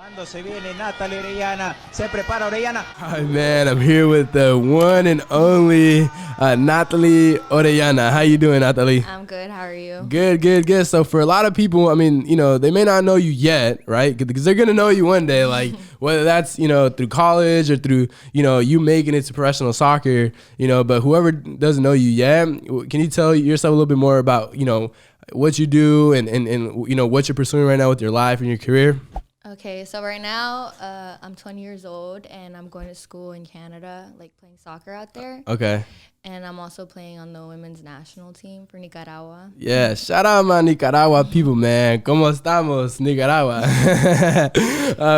Cuando se viene Natalie Orellana, se prepara Orellana. Hi man, I'm here with the one and only Natalie Orellana. How you doing, Natalie? I'm good. How are you? Good. So for a lot of people, I mean, they may not know you yet, right? Because they're gonna know you one day, like whether that's through college or through you making it to professional soccer, But whoever doesn't know you yet, can you tell yourself a little bit more about what you do and what you're pursuing right now with your life and your career? Okay, so right now I'm 20 years old and I'm going to school in Canada, like playing soccer out there. Okay. And I'm also playing on the women's national team for Nicaragua. Yeah, shout out my Nicaragua people, man. ¿Cómo estamos, Nicaragua?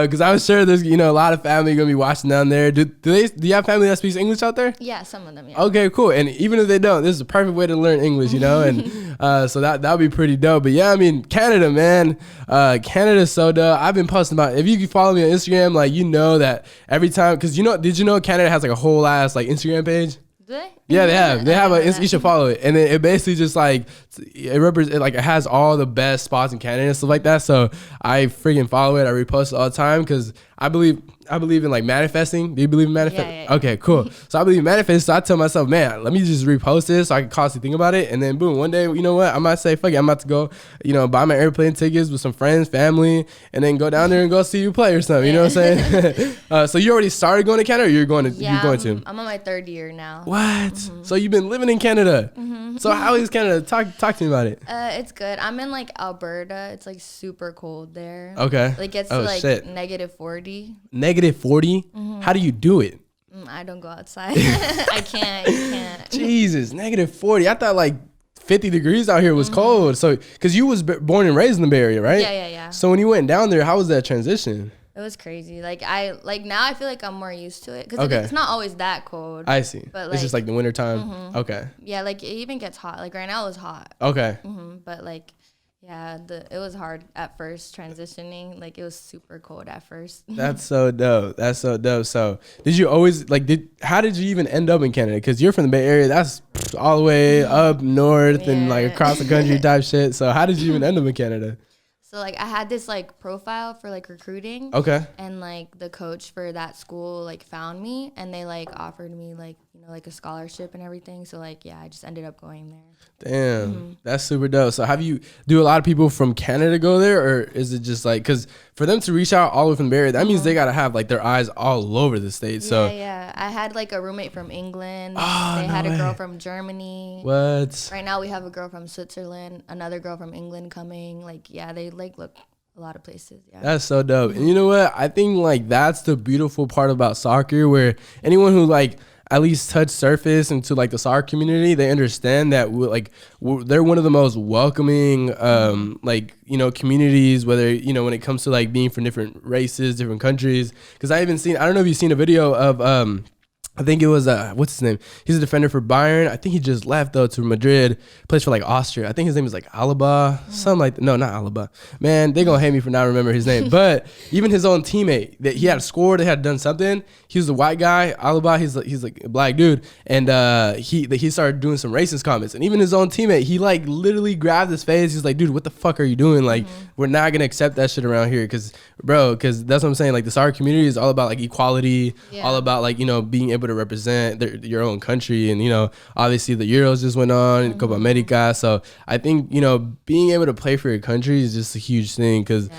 Because I'm sure there's a lot of family gonna be watching down there. Do you have family that speaks English out there? Yeah, some of them. Yeah. Okay, cool. And even if they don't, this is a perfect way to learn English, and so that'll be pretty dope. But yeah, I mean Canada, man. Canada's so dope. I've been posting about. If you can follow me on Instagram, like that every time, because did you know Canada has like a whole ass like Instagram page? Do they? Yeah, they have. They have you should follow it, and it basically just like it has all the best spots in Canada and stuff like that. So I freaking follow it. I repost it all the time because I believe in like manifesting. Do you believe in manifesting? Yeah. Okay, cool. So I believe in manifesting. So I tell myself, man, let me just repost this so I can constantly think about it. And then boom, one day, you know what? I might say, fuck it, I'm about to go, buy my airplane tickets with some friends, family, and then go down there and go see you play or something. You know what I'm saying? So you already started going to Canada, or you're going to? I'm on my third year now. What? Mm-hmm. So you've been living in Canada. Mm-hmm. So how is Canada? Talk to me about it. It's good. I'm in like Alberta. It's like super cold there. Okay. Like it's like negative 40. Negative 40? Mm-hmm. How do you do it? I don't go outside. I can't. You can't. Jesus, negative 40. I thought like 50 degrees out here was cold. So, because you was born and raised in the Bay Area, right? Yeah. So when you went down there, how was that transition? It was crazy. Like now I feel like I'm more used to it because it's not always that cold. I see. But it's just like the winter time. Mm-hmm. Okay. Yeah, like it even gets hot. Like right now it was hot. Okay. Mm-hmm. But like, yeah, it was hard at first transitioning. Like it was super cold at first. That's so dope. So did you always how did you even end up in Canada? Because you're from the Bay Area. That's all the way up north and like across the country type shit. So how did you even end up in Canada? So like I had this like profile for like recruiting. Okay. And like the coach for that school like found me and they like offered me like like a scholarship and everything. So like I just ended up going there. Damn, that's super dope. So do a lot of people from Canada go there, or is it just like, because for them to reach out all the way from the Bay Area, that means they gotta have like their eyes all over the state. Yeah. I had like a roommate from England. They had a girl from Germany. What? Right now we have a girl from Switzerland, another girl from England coming. Like they like look a lot of places. Yeah. That's so dope. And you know what? I think like that's the beautiful part about soccer, where anyone who like at least touch surface into like the soccer community, they understand that they're one of the most welcoming communities, whether when it comes to like being from different races, different countries. Because I don't know if you've seen a video of I think it was what's his name? He's a defender for Bayern. I think he just left though to Madrid. Plays for like Austria. I think his name is like Alaba, something like that. No, not Alaba. Man, they gonna hate me for not remembering his name. But even his own teammate, that he had scored, they had done something. He was a white guy. Alaba, he's like a black dude, and he started doing some racist comments. And even his own teammate, he like literally grabbed his face. He's like, dude, what the fuck are you doing? Like, we're not gonna accept that shit around here, because that's what I'm saying. Like the soccer community is all about like equality, all about like being able to represent your own country. And obviously the Euros just went on, Copa America. So I think being able to play for your country is just a huge thing. Because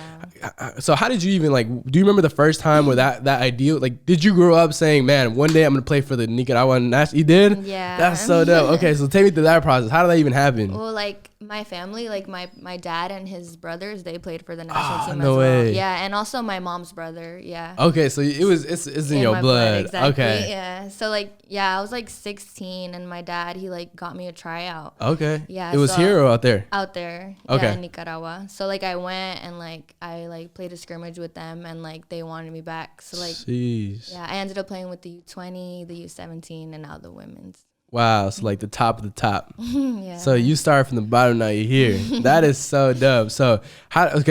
so how did you even do you remember the first time where that ideal, like, did you grow up saying, man, one day I'm gonna play for the Nicaragua National? You did? Yeah. That's so dope. Okay, so take me through that process. How did that even happen? Well, like my family, like my dad and his brothers, they played for the national team no as well. way. Yeah, and also my mom's brother. Yeah. Okay, so it's in your my blood. Exactly. Okay. Yeah. So I was like 16, and my dad, he like got me a tryout. Okay. Yeah. It was here or out there? Out there. Okay. Yeah, in Nicaragua. So I went and I played a scrimmage with them, and they wanted me back. So Jeez. yeah, I ended up playing with the U20, the U17, and now the women's. Wow, so the top of the top. Yeah. So you start from the bottom, now you're here. That is so dope. So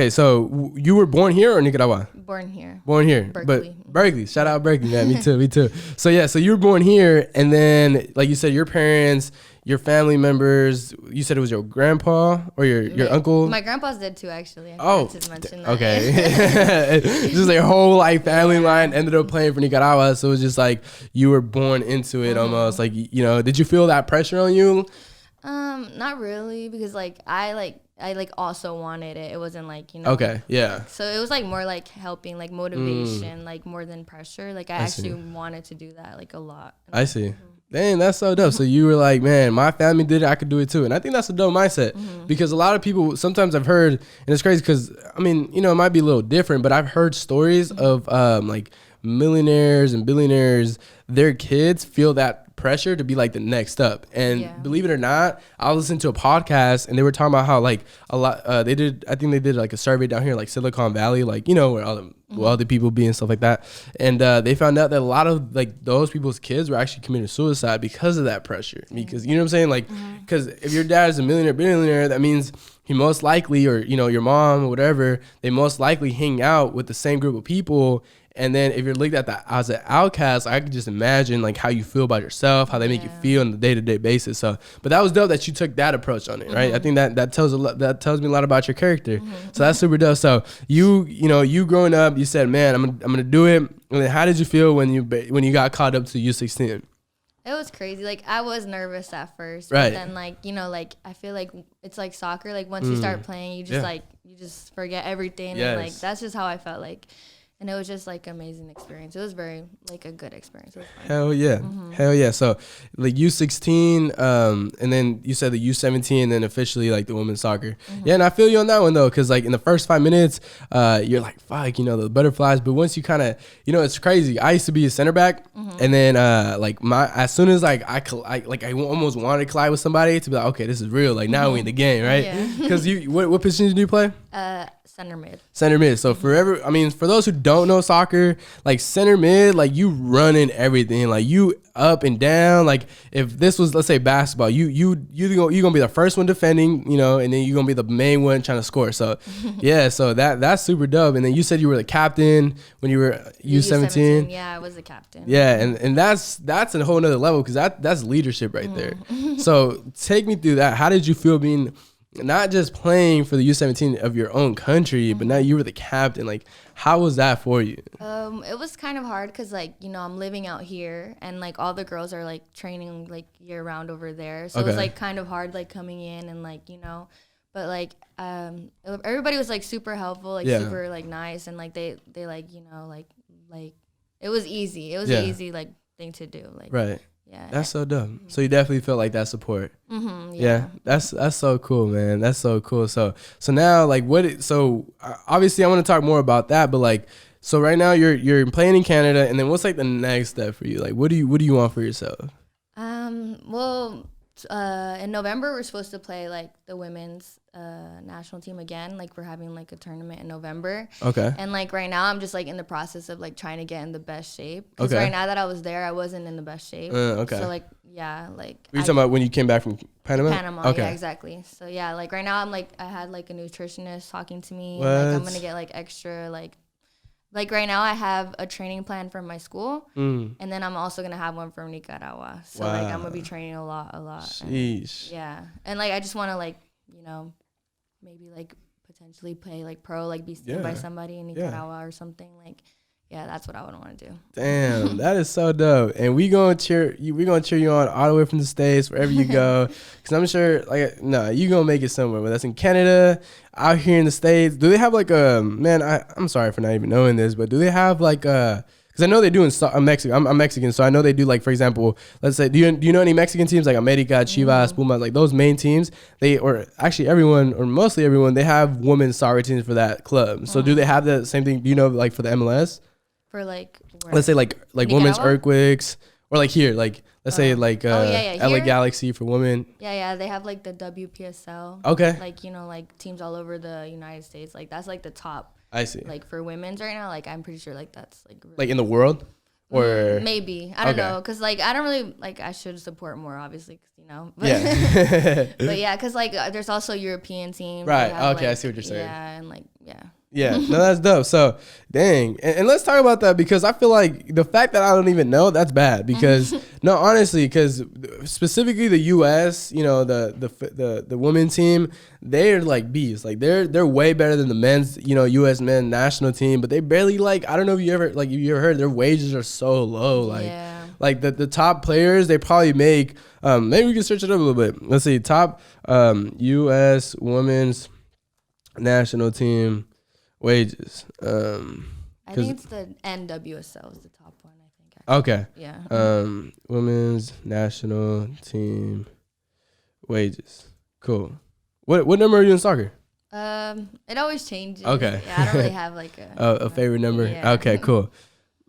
so you were born here or Nicaragua? Born here. Born here. Berkeley. But Berkeley, shout out Berkeley, man. Me too. So yeah, so you were born here, and then like you said, your parents, your family members, you said it was your grandpa or your uncle? My grandpa's did too, actually. I Oh, forgot to mention that. okay. Just their whole like family line ended up playing for Nicaragua. So it was just like you were born into it almost. Like, you know, did you feel that pressure on you? Not really, because like I also wanted it. It wasn't like, you know. Okay, yeah. So it was like more like helping, like motivation, like more than pressure. Like I actually wanted to do that like a lot. I see. Dang, that's so dope. So you were like, man, my family did it, I could do it too. And I think that's a dope mindset because a lot of people, sometimes I've heard, and it's crazy because, I mean, you know, it might be a little different, but I've heard stories of like millionaires and billionaires, their kids feel that pressure to be like the next up. And believe it or not, I listened to a podcast and they were talking about how like a lot, I think they did like a survey down here, like Silicon Valley, like, you know, where all the people be and stuff like that. And they found out that a lot of like those people's kids were actually committing suicide because of that pressure. Because, you know what I'm saying? Like, because if your dad is a millionaire, billionaire, that means he most likely, or, you know, your mom or whatever, they most likely hang out with the same group of people. And then if you're looked at that as an outcast, I could just imagine like how you feel about yourself, how they make you feel on a day-to-day basis. So, but that was dope that you took that approach on it, right? I think that tells a lot. That tells me a lot about your character. So that's super dope. So you growing up, you said, man, I'm gonna do it. And then how did you feel when you got caught up to U16? It was crazy. Like I was nervous at first, right? But then like, you know, like I feel like it's like soccer. Like once you start playing, you just like you just forget everything. And like that's just how I felt like. And it was just like an amazing experience. It was very like a good experience. It was fun. Hell yeah. Hell yeah. So like U16, and then you said the U17 and then officially like the women's soccer. Yeah, and I feel you on that one though, because like in the first 5 minutes, you're like, fuck, you know, the butterflies. But once you kind of, you know, it's crazy. I used to be a center back, and then like as soon as like I almost wanted to collide with somebody to be like, okay, this is real. Like now we in the game, right? Because what position did you play? Center mid. Center mid. So for those who don't know soccer, like center mid, like you running everything, like you up and down. Like if this was, let's say, basketball, you gonna be the first one defending, you know, and then you're gonna be the main one trying to score. So yeah, so that's super dope. And then you said you were the captain when you were U17. Yeah, I was the captain. Yeah, and that's a whole nother level because that's leadership right there. So take me through that. How did you feel being not just playing for the U17 of your own country, but now you were the captain? Like, how was that for you? It was kind of hard because, like, you know, I'm living out here and, like, all the girls are, like, training, like, year-round over there. So it was, like, kind of hard, like, coming in and, like, you know. But, like, everybody was, like, super helpful, like, super, like, nice. And, like, they like, you know, like, it was easy. It was an easy, like, thing to do. Like, right. Yeah. That's so dumb. So you definitely felt like that support. Yeah. That's so cool, man. That's so cool. So now, like, obviously I want to talk more about that, but like, so right now you're playing in Canada, and then what's like the next step for you? Like, what do you want for yourself? Well, in November we're supposed to play like the women's national team again. Like we're having like a tournament in November. Okay. And like right now I'm just like in the process of like trying to get in the best shape. Because right now that I was there, I wasn't in the best shape. Okay. So like You're talking about when you came back from Panama? Panama, okay. Yeah, exactly. So yeah, like right now I'm like I had like a nutritionist talking to me. What? And, like I'm gonna get like extra like right now I have a training plan from my school, and then I'm also going to have one from Nicaragua. So, like, I'm going to be training a lot. Sheesh. And, like, I just want to, like, you know, maybe, like, potentially play, like, pro, like, be seen by somebody in Nicaragua or something. Like, yeah, that's what I would want to do. Damn, that is so dope. And we gonna cheer you on all the way from the States, wherever you go. Because I'm sure, like, you gonna make it somewhere. Whether that's in Canada, out here in the States. Do they have like I'm sorry for not even knowing this, but do they have like because I know they do in Mexico. I'm Mexican, so I know they do, like, for example, let's say, do you know any Mexican teams like America, Chivas, Pumas, like those main teams? Or actually everyone, or mostly everyone, they have women's soccer teams for that club. So do they have the same thing? Do you know, like, for the MLS? For like, let's say like women's Earthquakes, or like here, like let's say like LA Galaxy for women. Yeah, they have like the WPSL. Okay. Like, you know, like teams all over the United States. Like that's like the top. I see. Like for women's right now, like I'm pretty sure like that's like really like in the world, or maybe I don't know, cause like I don't really like I should support more obviously, cause you know. But yeah. But yeah, cause like there's also European teams. Right. Have, okay, like, I see what you're saying. Yeah, and like yeah. Yeah, no, that's dope. So, dang. And let's talk about that because I feel like the fact that I don't even know, that's bad. Because, no, honestly, because specifically the U.S., you know, the women's team, they're like beasts. Like, they're way better than the men's, you know, U.S. men's national team. But they barely, like, I don't know if you ever heard, their wages are so low. Like the top players, they probably make, maybe we can search it up a little bit. Let's see, top U.S. women's national team wages. I think it's the NWSL is the top one, I think. Actually. Okay. Yeah. Women's national team wages. Cool. What number are you in soccer? It always changes. Okay. Yeah, I don't really have like a favorite number. Yeah. Okay, cool.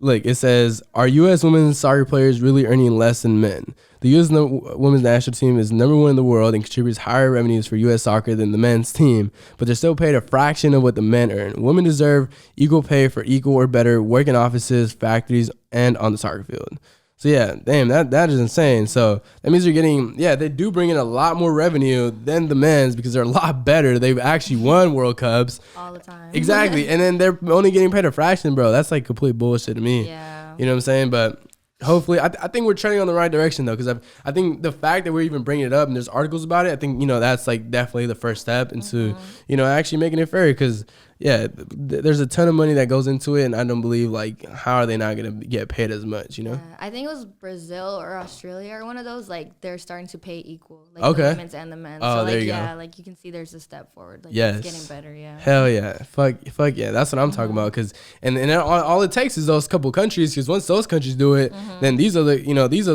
Look, it says, are U.S. women's soccer players really earning less than men? The U.S. women's national team is number one in the world and contributes higher revenues for U.S. soccer than the men's team, but they're still paid a fraction of what the men earn. Women deserve equal pay for equal or better work in offices, factories, and on the soccer field. So, yeah, damn, that is insane. So that means you're getting, they do bring in a lot more revenue than the men's because they're a lot better. They've actually won World Cups. All the time. Exactly. And then they're only getting paid a fraction, bro. That's like complete bullshit to me. Yeah. You know what I'm saying? But hopefully, I think we're trending on the right direction, though, because I think the fact that we're even bringing it up and there's articles about it, I think, you know, that's like definitely the first step into, you know, actually making it fair because, there's a ton of money that goes into it, and I don't believe, like, how are they not going to get paid as much, you know? Yeah, I think it was Brazil or Australia or one of those, like, they're starting to pay equal, like, okay. the women's and the men's. Oh, so, like, there you go. Like, you can see there's a step forward. Like, yes. It's getting better, yeah. Hell yeah. Fuck yeah. That's what I'm talking about. Cause, and all it takes is those couple countries, because once those countries do it, then these other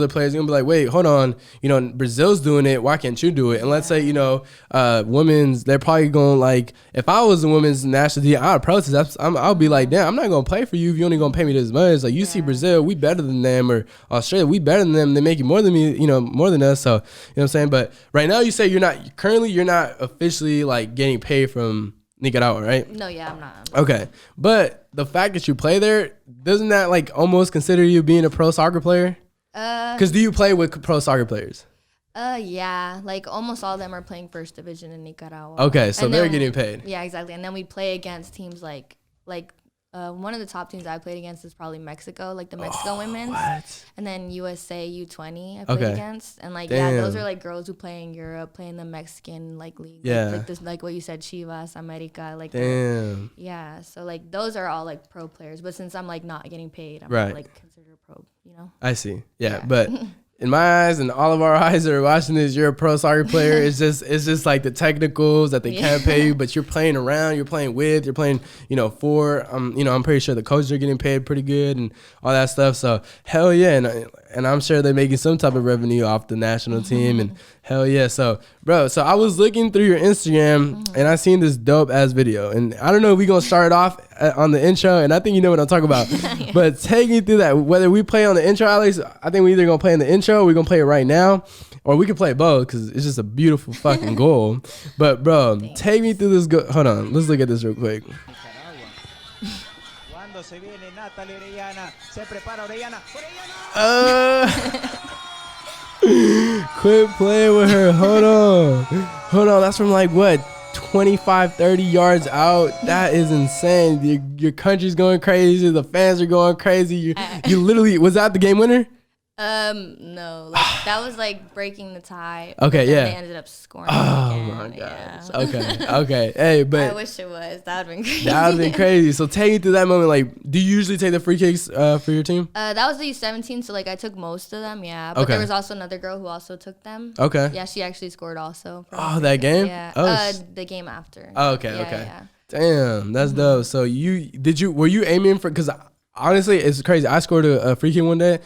players are going to be like, wait, hold on. You know, Brazil's doing it. Why can't you do it? And let's say, you know, women's, they're probably going like, if I was the women's national team, I would protest. I'll be like, damn, I'm not gonna play for you if you only gonna pay me this much. Like, you see Brazil, we better than them, or Australia, we better than them. They making more than me, you know, more than us. So, you know what I'm saying? But right now, you say you're not officially like getting paid from Nicaragua, right? No, yeah, I'm not. Okay, but the fact that you play there, doesn't that like almost consider you being a pro soccer player? Because do you play with pro soccer players? Yeah, like almost all of them are playing first division in Nicaragua. Okay, so they're getting paid. Yeah, exactly. And then we play against teams like one of the top teams I played against is probably Mexico, like the Mexico women's. What? And then USA U20 I played against. And like, those are like girls who play in Europe, play in the Mexican like league. Yeah. Like this, like what you said, Chivas, America. Like, damn. Yeah. So like those are all like pro players. But since I'm like not getting paid, I'm right. not like considered a pro, you know? I see. Yeah. But in my eyes and all of our eyes that are watching this, you're a pro soccer player. It's just like the technicals that they can't pay you, but you're playing around, you're playing, you know, for, you know, I'm pretty sure the coaches are getting paid pretty good and all that stuff. So hell yeah. And I'm sure they're making some type of revenue off the national team and hell yeah. So bro, so I was looking through your Instagram and I seen this dope ass video, and I don't know if we gonna start it off on the intro, and I think you know what I'm talking about. But take me through that. Whether we play on the intro, Alex, I think we either gonna play in the intro, or we're gonna play it right now, or we can play both because it's just a beautiful fucking goal. But bro, take me through this. Hold on, let's look at this real quick. Se viene Natalie Orellana, se prepara Orellana. Quit playing with her. Hold on. That's from like what, 25, 30 yards out. That is insane. Your country's going crazy. The fans are going crazy. You literally, was that the game winner? No, like, that was like breaking the tie. Okay, yeah. They ended up scoring. Oh again. my god. Yeah. Okay. Hey, but I wish it was. That would have been crazy. That would have been crazy. So take me through that moment. Like, do you usually take the free kicks for your team? That was the U17, so like I took most of them. Yeah, but there was also another girl who also took them. Okay. Yeah, she actually scored also. That game? Yeah. The game after. Oh, okay. Yeah. Damn, that's dope. So were you aiming for? Because honestly, it's crazy. I scored a free kick one day.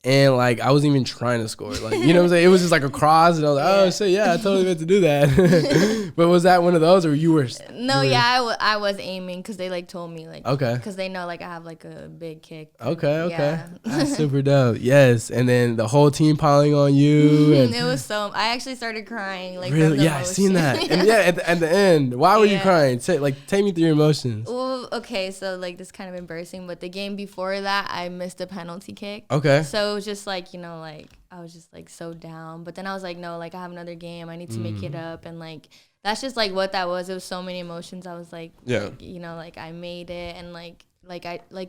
And like I wasn't even trying to score, like, you know what I'm saying? It was just like a cross, and I was like, oh shit, yeah, I totally meant to do that. But was that one of those, or you were? No, yeah, I was aiming because they like told me like, okay, because they know like I have like a big kick. Okay, yeah. That's super dope. Yes, and then the whole team piling on you. And it was so. I actually started crying. Like really, yeah, I seen that. And yeah, at the end, why were you crying? Take me through your emotions. Well, okay, so like this is kind of embarrassing, but the game before that, I missed a penalty kick. Okay. So it was just like, you know, like I was just like so down, but then I was like, no, like I have another game, I need to make it up. And like that's just like what that was. It was so many emotions. I was like, yeah, like, you know, like I made it, and like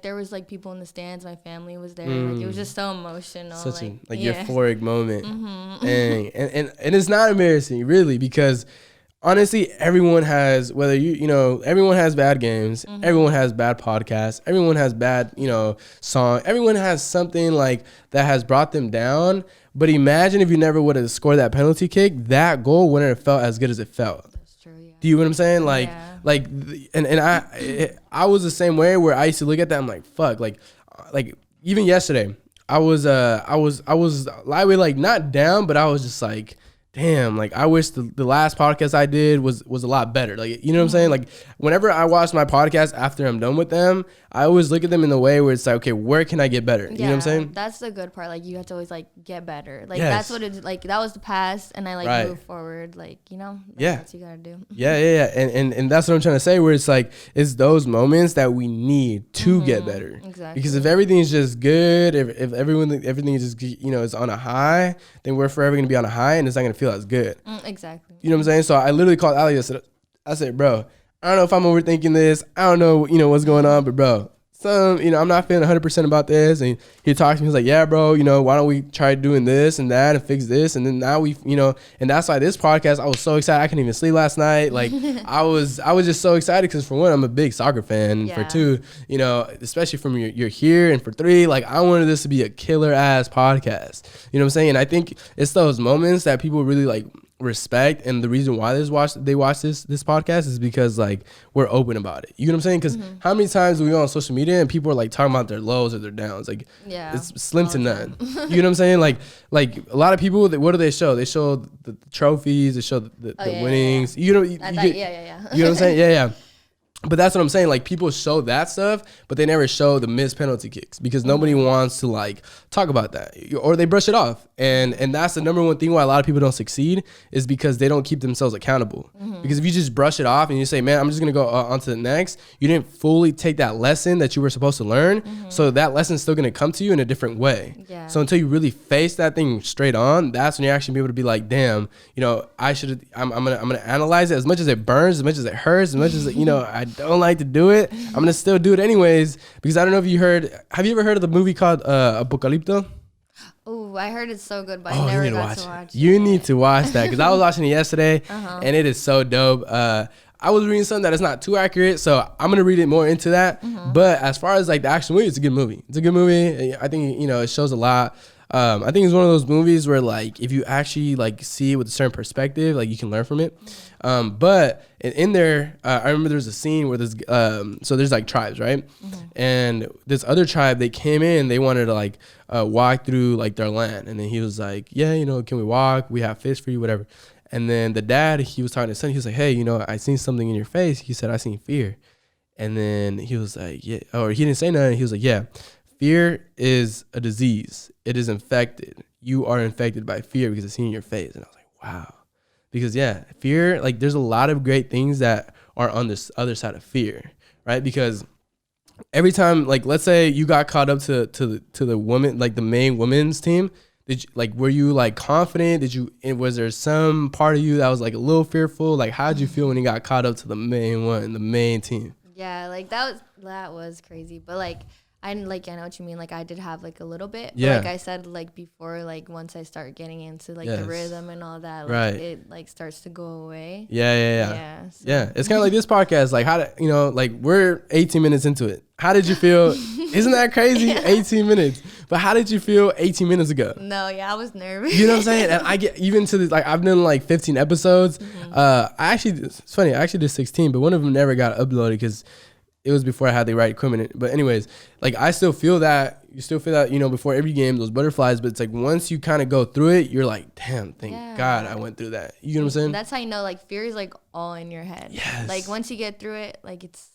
there was like people in the stands. My family was there. Like it was just so emotional. Such like, a euphoric moment. And it's not embarrassing really, because honestly, everyone has, whether everyone has bad games, everyone has bad podcasts, everyone has bad, song, everyone has something like that has brought them down. But imagine if you never would have scored that penalty kick, that goal wouldn't have felt as good as it felt. That's true, yeah. Do you know what I'm saying? I was the same way, where I used to look at that, I'm like, fuck, like even yesterday, I was lightweight, like not down, but I was just like, damn, like I wish the last podcast I did was a lot better. Like, you know what I'm saying? Like whenever I watch my podcast after I'm done with them, I always look at them in the way where it's like, okay, where can I get better? You know what I'm saying? That's the good part. Like you have to always like get better. Like that's what it's like. That was the past, and I like move forward. Like, that's what you gotta do. Yeah. And that's what I'm trying to say, where it's like, it's those moments that we need to get better. Exactly. Because if everything's just good, if everything is just, is on a high, then we're forever gonna be on a high, and it's not gonna feel as good. Exactly. You know what I'm saying? So I literally called Ali. I said, bro, I don't know if I'm overthinking this. I don't know, what's going on, but bro, I'm not feeling 100% about this. And he talked to me. He's like, yeah, bro, why don't we try doing this and that and fix this? And then now and that's why this podcast, I was so excited. I couldn't even sleep last night. Like I was just so excited because for one, I'm a big soccer fan. Yeah. For two, especially from you're here, and for three, like I wanted this to be a killer ass podcast. You know what I'm saying? And I think it's those moments that people really like respect, and the reason why they watch this podcast is because like we're open about it. You know what I'm saying? Because how many times do we go on social media and people are like talking about their lows or their downs? Like it's slim to none. You know what I'm saying? Like a lot of people, what do they show? They show the trophies, they show the winnings. Yeah. You know what I'm saying? Yeah. But that's what I'm saying. Like people show that stuff, but they never show the missed penalty kicks, because nobody wants to like talk about that, or they brush it off. And that's the number one thing why a lot of people don't succeed, is because they don't keep themselves accountable. Because if you just brush it off and you say, man, I'm just gonna go on to the next, you didn't fully take that lesson that you were supposed to learn. So that lesson's still gonna come to you in a different way. Yeah. So until you really face that thing straight on, that's when you're actually be able to be like, damn, I'm gonna analyze it. As much as it burns, as much as it hurts, as much as I don't like to do it, I'm gonna still do it anyways. Because I don't know if have you ever heard of the movie called Apocalypto? Oh, I heard it's so good, but I never got to watch it. You need to watch that, because I was watching it yesterday, and it is so dope. I was reading something that is not too accurate, so I'm gonna read it more into that. But as far as like the actual movie, it's a good movie. I think it shows a lot. I think it's one of those movies where like if you actually like see it with a certain perspective, like you can learn from it. But in there, I remember there's a scene where so there's like tribes, right? And this other tribe, they came in, they wanted to like walk through like their land, and then he was like, yeah, can we walk? We have fish for you, whatever. And then the dad, he was talking to his son. He was like, hey, I seen something in your face. He said, I seen fear. And then he was like, yeah, or he didn't say nothing. He was like, yeah. Fear is a disease. It is infected. You are infected by fear because it's seen in your face. And I was like, wow. Because fear, like there's a lot of great things that are on this other side of fear, right? Because every time, like let's say you got caught up to the woman, like the main women's team, were you like confident? Was there some part of you that was like a little fearful? Like how'd you feel when you got caught up to the main team? Yeah, like that was crazy. But like I know what you mean. Like I did have like a little bit. Yeah. But like I said, like before, like once I start getting into like the rhythm and all that, like it like starts to go away. Yeah. It's kind of like this podcast. Like like we're 18 minutes into it. How did you feel? Isn't that crazy? 18 minutes. But how did you feel 18 minutes ago? No, I was nervous. You know what I'm saying? And I get even to this, like I've done like 15 episodes. It's funny. I actually did 16, but one of them never got uploaded because it was before I had the right equipment. But anyways, like I still feel that. You still feel that, before every game, those butterflies. But it's like once you kind of go through it, you're like, damn, thank God I went through that. You know what I'm saying? That's how you know, like fear is like all in your head. Yes. Like once you get through it, like it's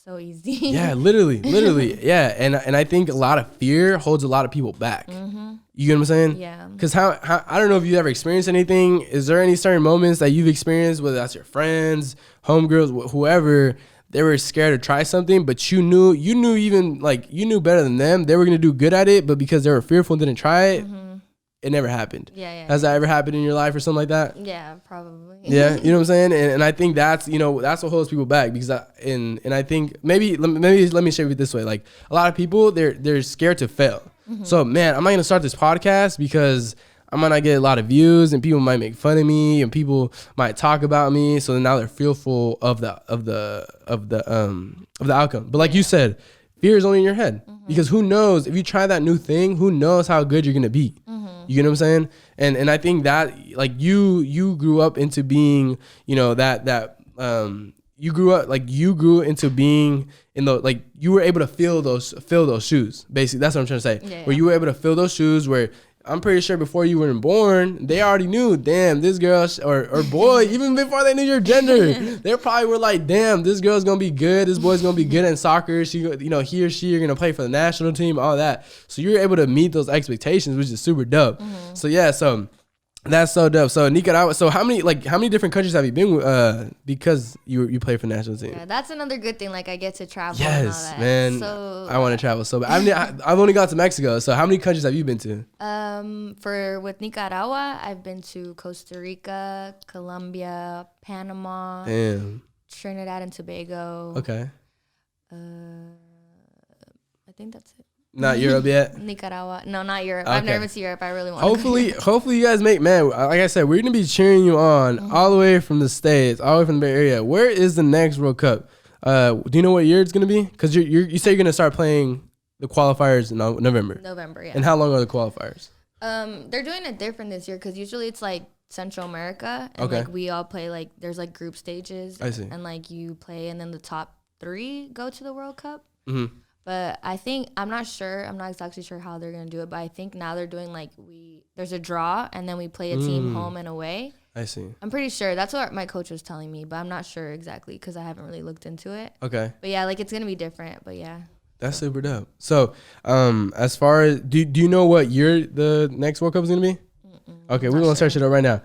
so easy. Yeah, literally. Yeah. And I think a lot of fear holds a lot of people back. You get what I'm saying? Yeah. Because how I don't know if you ever experienced anything. Is there any certain moments that you've experienced, whether that's your friends, homegirls, whoever, they were scared to try something, but you knew even like you knew better than them. They were gonna do good at it, but because they were fearful and didn't try it, it never happened. Yeah. Has that ever happened in your life or something like that? Yeah, probably. Yeah, you know what I'm saying? And I think that's, that's what holds people back, because I think maybe let me share it this way. Like, a lot of people, they're scared to fail. So, man, I'm not going to start this podcast because I might not get a lot of views, and people might make fun of me, and people might talk about me. So now they're fearful of the outcome. But like you said, fear is only in your head, because who knows, if you try that new thing, who knows how good you're going to be. You know what I'm saying? And I think that, like, you grew up into being, you grew into being in the, like, you were able to fill those shoes. Basically, that's what I'm trying to say. Yeah. Where you were able to fill those shoes, where I'm pretty sure before you were born, they already knew, damn, this girl or boy, even before they knew your gender, they probably were like, damn, this girl's gonna be good. This boy's gonna be good in soccer. He or she are gonna play for the national team, all that. So you're able to meet those expectations, which is super dope. So yeah, so that's so dope. So Nicaragua. So how many different countries have you been because you play for the national team? Yeah, that's another good thing. Like, I get to travel. Yes, and all that. man. So I want to travel. So I've only gone to Mexico. So how many countries have you been to? With Nicaragua, I've been to Costa Rica, Colombia, Panama, Trinidad and Tobago. Okay. I think that's it. Not Europe yet? Nicaragua. No, not Europe. Okay. I've never been to Europe. I really want to. Hopefully you guys like I said, we're going to be cheering you on all the way from the States, all the way from the Bay Area. Where is the next World Cup? Do you know what year it's going to be? Because you say you're going to start playing the qualifiers in November. November, yeah. And how long are the qualifiers? They're doing it different this year, because usually it's like Central America. And like we all play, like, there's like group stages. I see. And like you play, and then the top 3 go to the World Cup. Mm-hmm. But I think, I'm not exactly sure how they're going to do it, but I think now they're doing, like, there's a draw, and then we play a team home and away. I see. I'm pretty sure. That's what my coach was telling me, but I'm not sure exactly, because I haven't really looked into it. Okay. But yeah, like, it's going to be different, but yeah. That's super dope. So, as far as, do you know what year the next World Cup is going to be? Okay, we're going to search it up right now.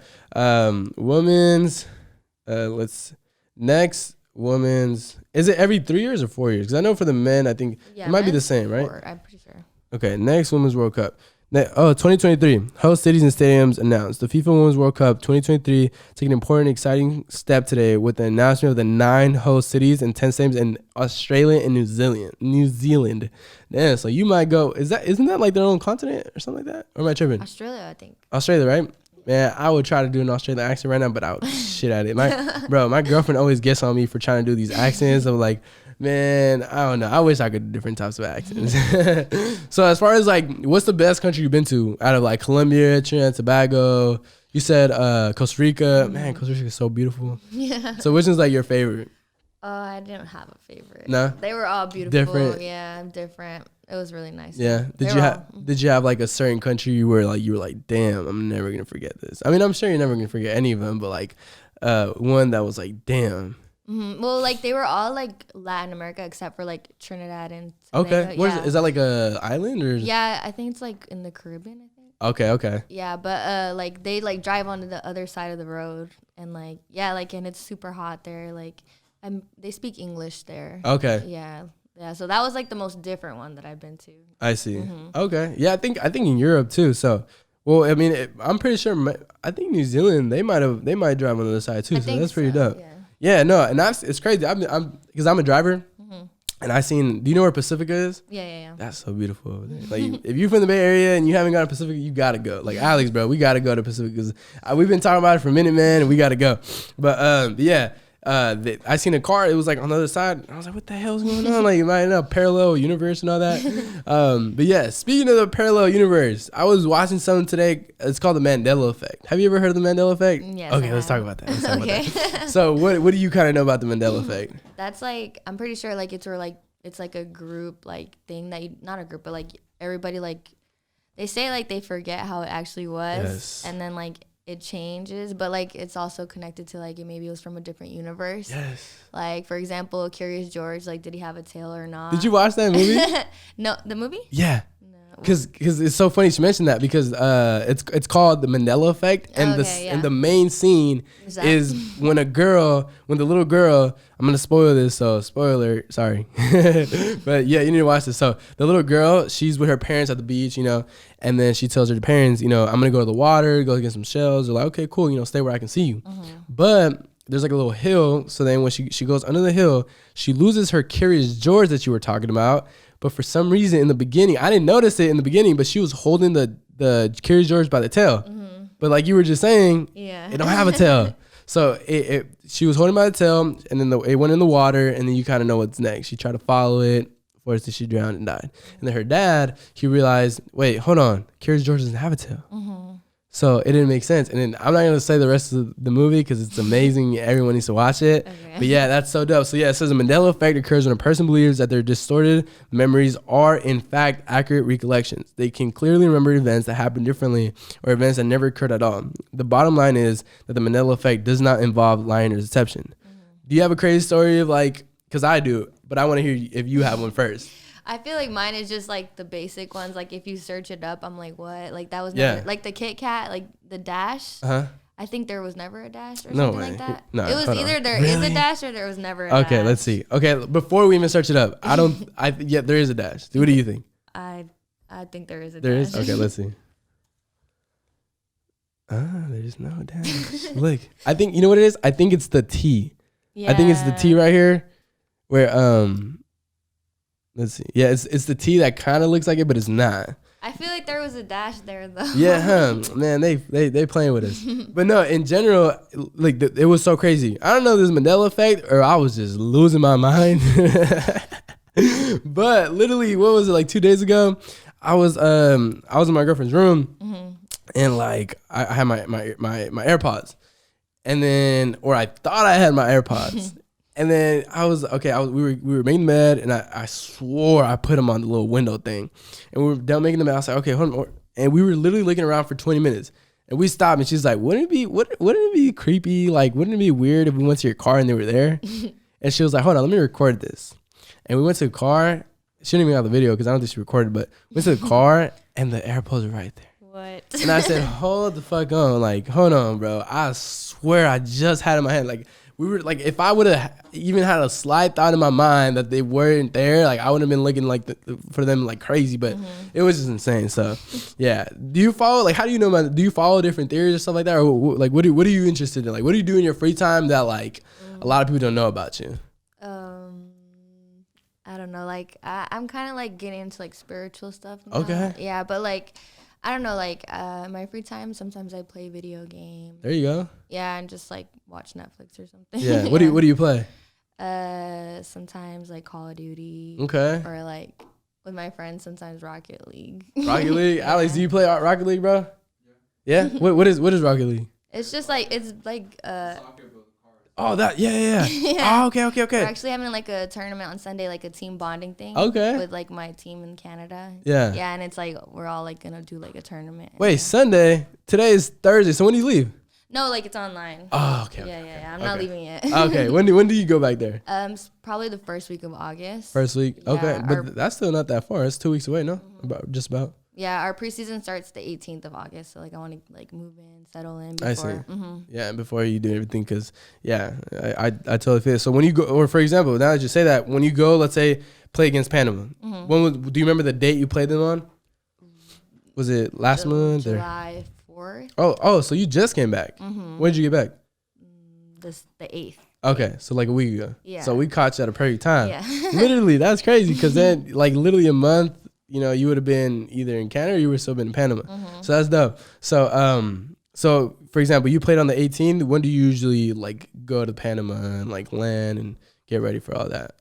Women's, women's, is it every 3 years or 4 years? Because I know for the men, I think it might be the same, right? 4, I'm pretty sure. Okay, next Women's World Cup. 2023. Host cities and stadiums announced. The FIFA Women's World Cup 2023 took an important, exciting step today with the announcement of the 9 host cities and 10 stadiums in Australia and New Zealand. Damn, so you might go. Isn't that like their own continent or something like that? Or am I tripping? Australia, I think. Australia, right? Man, I would try to do an Australian accent right now, but I would shit at it. My girlfriend always gets on me for trying to do these accents. I'm like, man, I don't know. I wish I could do different types of accents. So as far as, like, what's the best country you've been to out of, like, Colombia, Trinidad and Tobago? You said Costa Rica. Man, Costa Rica is so beautiful. Yeah. So which one's, like, your favorite? I didn't have a favorite. No? They were all beautiful. Different? Yeah, different. It was really nice. Yeah. Did you have like a certain country where you were like, damn, I'm never gonna forget this? I mean, I'm sure you're never gonna forget any of them, but like one that was like, damn. Well, like, they were all like Latin America except for like Trinidad and Tobago. Okay. Where's is that, like a island or? Yeah, I think it's like in the Caribbean, I think. Okay. Yeah, but like they like drive onto the other side of the road, and like, yeah, like, and it's super hot there. Like, they speak English there. Okay. Yeah, so that was like the most different one that I've been to. I see. Okay. Yeah, I think in Europe too. So, well, I mean, I'm pretty sure. I think New Zealand they might drive on the other side too. So that's pretty dope. Yeah. No, and it's crazy. I'm because I'm a driver, and I seen. Do you know where Pacifica is? Yeah. That's so beautiful. Like, if you're from the Bay Area and you haven't gone to Pacifica, you gotta go. Like, Alex, bro, we gotta go to Pacifica because we've been talking about it for a minute, man, and we gotta go. But yeah. I seen a car. It was like on the other side. I was like, "What the hell's going on?" Like, am I in a parallel universe and all that? But yeah, speaking of the parallel universe, I was watching something today. It's called the Mandela effect. Have you ever heard of the Mandela effect? Yes. Okay, let's talk about that. So, what do you kind of know about the Mandela effect? That's like, I'm pretty sure like it's like a group like thing that not a group, but like everybody, like, they say like they forget how it actually was, and then like it changes, but like it's also connected to like maybe it was from a different universe. Yes. Like, for example, Curious George, like, did he have a tail or not? Did you watch that movie? No, the movie? Yeah. No. Because it's so funny she mentioned that because it's called the Mandela effect, and and the main scene is when the little girl, I'm gonna spoil this, so spoiler, sorry, but yeah, you need to watch this. So the little girl, she's with her parents at the beach, you know, and then she tells her parents, you know, I'm gonna go to the water, go get some shells. They're like, okay, cool, you know, stay where I can see you, but there's like a little hill. So then when she goes under the hill, she loses her Curious George that you were talking about. But for some reason in the beginning, I didn't notice it in the beginning, but she was holding the Curious George by the tail. But like you were just saying, it don't have a tail. So she was holding by the tail, and then it went in the water, and then you kind of know what's next. She tried to follow it. Forced that she drowned and died. And then her dad, he realized, wait, hold on, Curious George doesn't have a tail. So it didn't make sense. And then I'm not going to say the rest of the movie because it's amazing. Everyone needs to watch it. Okay. But yeah, that's so dope. So yeah, it says the Mandela effect occurs when a person believes that their distorted memories are in fact accurate recollections. They can clearly remember events that happened differently or events that never occurred at all. The bottom line is that the Mandela effect does not involve lying or deception. Do you have a crazy story of like, because I do, but I want to hear if you have one first. I feel like mine is just like the basic ones. Like if you search it up, I'm like, what? Like that was never, like the Kit Kat, like the dash. I think there was never a dash or something like that. No, it was either there is a dash or there was never a dash. Okay, let's see. Okay, before we even search it up, yeah, there is a dash. What do you think? I think there is a dash. There is? Okay, let's see. There's no dash. Look, I think, you know what it is? I think it's the T. Yeah. I think it's the T right here where, let's see. Yeah, it's the T that kind of looks like it, but it's not. I feel like there was a dash there though. Yeah, man, they playing with us. But no, in general, like it was so crazy. I don't know if this Mandela effect or I was just losing my mind. But literally, what was it, like 2 days ago? I was in my girlfriend's room, and like I had my AirPods, and then, or I thought I had my AirPods. And then we were making the bed, and I swore I put them on the little window thing. And we were done making the bed. I was like, okay, hold on. And we were literally looking around for 20 minutes. And we stopped, and she's like, wouldn't it be creepy? Like, wouldn't it be weird if we went to your car and they were there? And she was like, hold on, let me record this. And we went to the car. She didn't even have the video because I don't think she recorded, but went to the car, and the AirPods were right there. What? And I said, hold the fuck on. Like, hold on, bro. I swear I just had it in my head. Like, we were like, if I would have even had a slight thought in my mind that they weren't there, like I would have been looking like for them like crazy, but it was just insane. So yeah, do you follow, like, how do you know do you follow different theories or stuff like that, or like what are you interested in? Like, what do you do in your free time that like a lot of people don't know about you? I don't know, like I'm kind of like getting into like spiritual stuff now. Okay. Yeah, but like I don't know, like my free time, sometimes I play video games. There you go. Yeah, and just like watch Netflix or something. Yeah. What do you play? Sometimes like Call of Duty. Okay. Or like with my friends, sometimes Rocket League. Rocket League? Yeah. Alex, do you play Rocket League, bro? Yeah. What is Rocket League? It's just like Oh, that, yeah. Yeah. Oh, okay. We're actually having like a tournament on Sunday, like a team bonding thing. Okay. With like my team in Canada. Yeah. Yeah, and it's like we're all like gonna do like a tournament. Wait, Sunday? Today is Thursday, so when do you leave? No, like it's online. Oh, okay. Yeah. I'm not leaving yet. Okay. When do you go back there? Probably the first week of August. First week? Yeah, okay. But that's still not that far. It's 2 weeks away, no? Just about. Yeah, our preseason starts the 18th of August, so like I want to like move in, settle in before. I see. Yeah, before you do everything, because I totally feel it. So when you go, or for example, now that you say that, when you go, let's say play against Panama, do you remember the date you played them on? Was it last month? July 4th. Oh, so you just came back. When did you get back? The 8th. Okay, so like a week ago. Yeah. So we caught you at a perfect time. Yeah. Literally, that's crazy, because then like literally a month, you know, you would have been either in Canada or you would still been in Panama. So that's dope. So for example, you played on the 18th. When do you usually like go to Panama and like land and get ready for all that?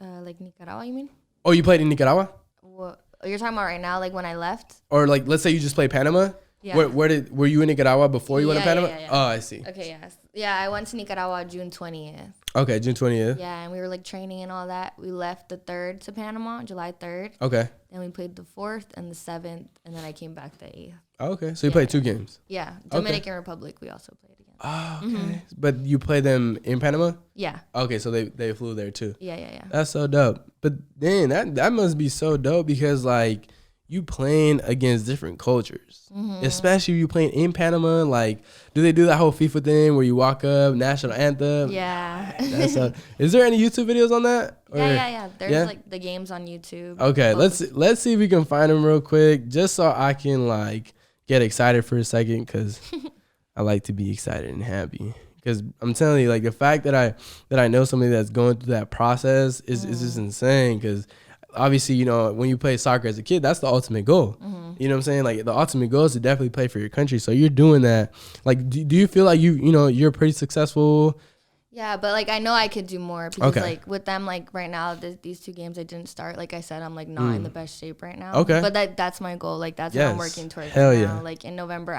Like Nicaragua, you mean? Oh, you played in Nicaragua? What you're talking about right now, like when I left? Or like, let's say you just played Panama. Yeah. Were you in Nicaragua before you went to Panama? Yeah. Oh, I see. Okay, yes. Yeah, I went to Nicaragua June 20th. Okay, June 20th. Yeah, and we were like training and all that. We left the 3rd to Panama, July 3rd. Okay. Then we played the 4th and the 7th, and then I came back the 8th. Oh, okay, so you played 2 games. Yeah, Dominican Republic we also played again. Oh, okay. But you played them in Panama? Yeah. Okay, so they flew there too. Yeah. That's so dope. But then that must be so dope, because like, you playing against different cultures, especially you playing in Panama. Like, do they do that whole FIFA thing where you walk up, national anthem? Yeah. Is there any YouTube videos on that? Or, yeah. There's like the games on YouTube. Okay, let's see if we can find them real quick, just so I can like get excited for a second, because I like to be excited and happy. Because I'm telling you, like, the fact that I know somebody that's going through that process is just insane. Because obviously, you know, when you play soccer as a kid, that's the ultimate goal. You know what I'm saying? Like, the ultimate goal is to definitely play for your country. So you're doing that. Like, do you feel like you're pretty successful? Yeah, but like I know I could do more, because like with them, like right now, these 2 games I didn't start. Like I said, I'm like not in the best shape right now. Okay. But that's my goal. Like that's what I'm working towards right now. Like in November,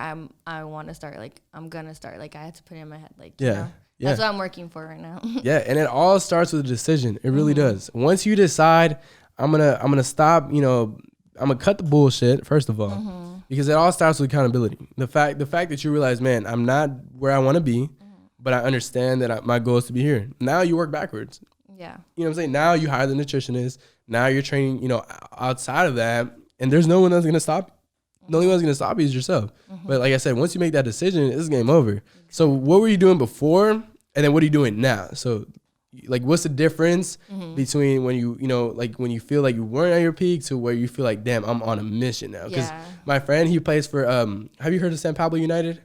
I want to start. Like I'm gonna start. Like I have to put it in my head. Like you know? That's what I'm working for right now. Yeah, and it all starts with a decision. It really does. Once you decide, I'm gonna stop. You know, I'm gonna cut the bullshit first of all, because it all starts with accountability. The fact that you realize, man, I'm not where I want to be. But I understand that my goal is to be here. Now you work backwards. Yeah. You know what I'm saying? Now you hire the nutritionist. Now you're training, you know, outside of that. And there's no one that's going to stop you. The only one's going to stop you is yourself. But like I said, once you make that decision, it's game over. Exactly. So what were you doing before? And then what are you doing now? So like, what's the difference between when you know, like when you feel like you weren't at your peak to where you feel like, damn, I'm on a mission now? Because my friend, he plays for, have you heard of San Pablo United?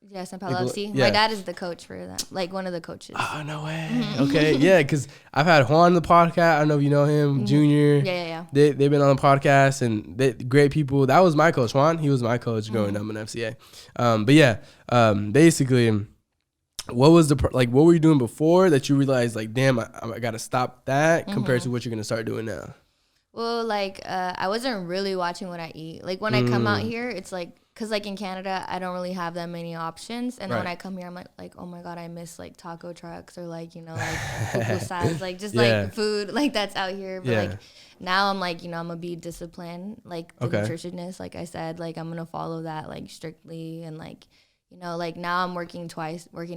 Yeah, San Paulo FC. My dad is the coach for that, like one of the coaches. Oh, no way. Okay, yeah, because I've had Juan on the podcast. I don't know if you know him, Junior. Yeah. They've been on the podcast, and they great people. That was my coach, Juan. He was my coach growing up in FCA. But yeah, basically, what was what were you doing before that you realized, like, damn, I got to stop that compared to what you're going to start doing now? Well, like, I wasn't really watching what I eat. Like, when I come out here, it's like, because, like, in Canada, I don't really have that many options. And then when I come here, I'm like, oh, my God, I miss, like, taco trucks or, like, you know, like, pupusas, like, just, like, food, like, that's out here. But, like, now I'm, like, you know, I'm going to be disciplined, like, the nutritionist, like I said. Like, I'm going to follow that, like, strictly. And, like, you know, like, now I'm working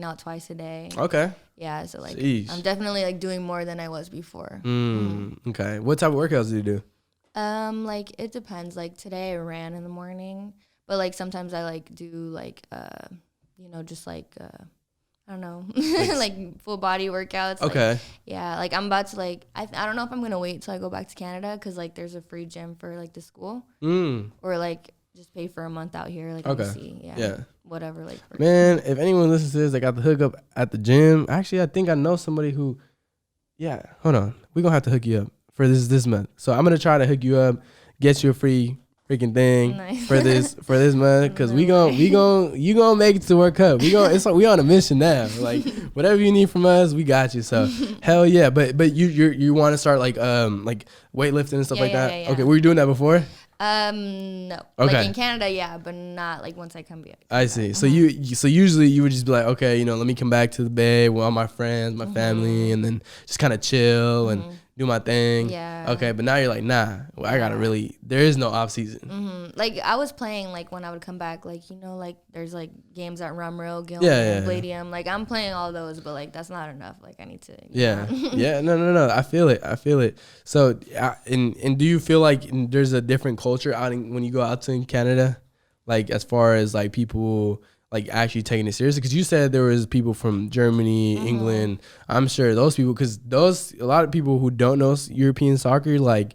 out twice a day. Okay. Yeah, so, like, I'm definitely, like, doing more than I was before. Okay. What type of workouts do you do? Like, it depends. Like, today I ran in the morning. But, like, sometimes I, like, do, like, you know, just, like, I don't know, like, full body workouts. Okay. Like, yeah, like, I'm about to, like, I don't know if I'm going to wait till I go back to Canada because, like, there's a free gym for, like, the school. Or, like, just pay for a month out here, like, see. Yeah. Whatever, like. Man, if anyone listens to this, I got the hookup at the gym. Actually, I think I know somebody who, hold on. We're going to have to hook you up for this month. So, I'm going to try to hook you up, get you a free freaking thing for this month, because you gonna make it to World Cup. We on a mission now. Like, whatever you need from us, we got you. So hell yeah. But you want to start like weightlifting and stuff like that. Yeah. Okay, were you doing that before? No. Okay. Like in Canada, yeah, but not like once I come back. I see. So usually you would just be like, okay, you know, let me come back to the Bay with all my friends, my family, and then just kind of chill and do my thing. Yeah. Okay, but now you're like, nah, I gotta really. There is no off season. Like I was playing like when I would come back, like you know, like there's like games at Rumrill, Gilman, Palladium. Like I'm playing all those, but like that's not enough. Like I need to. No. I feel it. So, and do you feel like there's a different culture out when you go out to Canada, like as far as like people like actually taking it seriously? Because you said there was people from Germany, England. I'm sure those people, because a lot of people who don't know European soccer, like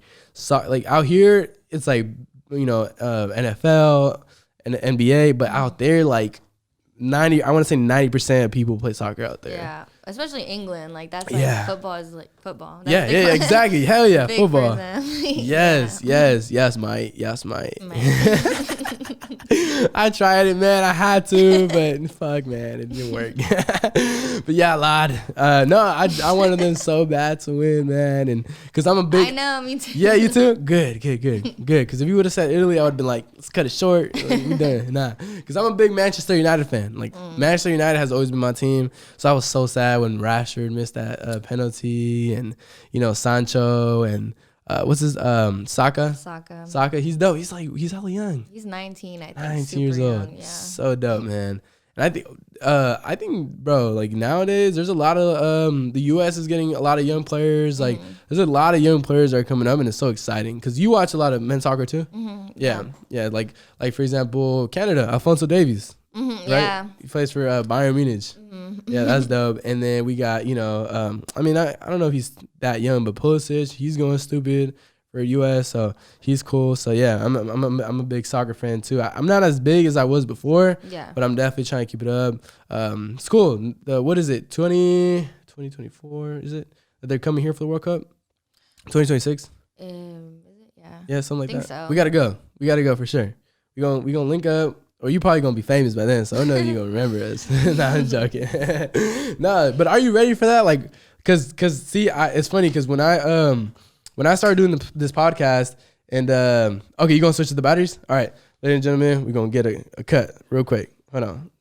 out here, it's like, you know, NFL and the NBA, but out there, like 90% of people play soccer out there. Yeah, especially England. Like that's like football is like football. That's exactly. Hell yeah, football. Yes, mate. I tried it, man. I had to, but fuck, man, it didn't work. But yeah, lad. No, I wanted them so bad to win, man, and because I'm a big. I know, me too. Yeah, you too. Good. Because if you would have said Italy, I would have been like, let's cut it short. Like, we done. Nah, because I'm a big Manchester United fan. Like Manchester United has always been my team, so I was so sad when Rashford missed that penalty, and you know Sancho and. What's his Saka? He's dope. He's hella young. He's 19, I think. 19 years old. Young, yeah. So dope, man. And I think, bro, like nowadays there's a lot of the US is getting a lot of young players. Like there's a lot of young players that are coming up, and it's so exciting because you watch a lot of men's soccer too. Yeah. Like for example, Canada, Alphonso Davies. Mm-hmm, right? Yeah. He plays for Bayern Munich. Mm-hmm. Yeah, that's dope. And then we got, I don't know if he's that young, but Pulisic, he's going stupid for US, so he's cool. So yeah, I'm a big soccer fan too. I'm not as big as I was before, but I'm definitely trying to keep it up. It's cool. What is it? 2024 is it? That they're coming here for the World Cup? 2026? Is it? Yeah. Yeah, something like that. So. We gotta go we sure. We gonna link up. Or you probably gonna be famous by then, so I don't know if you're gonna remember us. Nah, I'm joking. No, but are you ready for that? Like, cause see, it's funny because when I started doing this podcast, and okay, you gonna switch to the batteries? All right, ladies and gentlemen, we're gonna get a cut real quick. Hold on.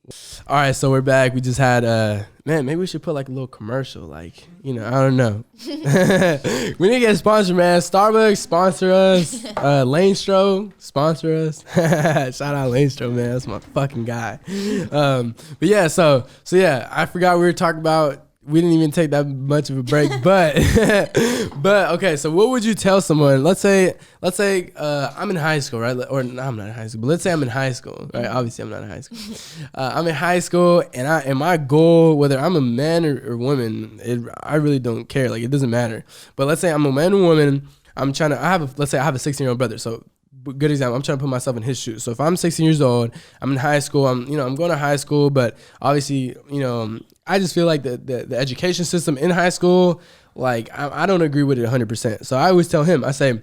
All right, so we're back. We just had man, maybe we should put like a little commercial, like, I don't know. We need to get a sponsor, man. Starbucks sponsor us. Lane Stro sponsor us. Shout out Lane Stro, man. That's my fucking guy. But yeah, so yeah, I forgot we were talking about. We didn't even take that much of a break, but okay. So what would you tell someone? Let's say I'm in high school, right? Or no, I'm not in high school, but let's say I'm in high school, right? Obviously, I'm not in high school. I'm in high school, and my goal, whether I'm a man or woman, I really don't care. Like, it doesn't matter. But let's say I'm a man or woman. Let's say I have a 16-year-old brother. So good example. I'm trying to put myself in his shoes. So if I'm 16 years old, I'm in high school. I'm going to high school, but obviously, I just feel like the education system in high school, like, I don't agree with it 100%. So I always tell him, I say,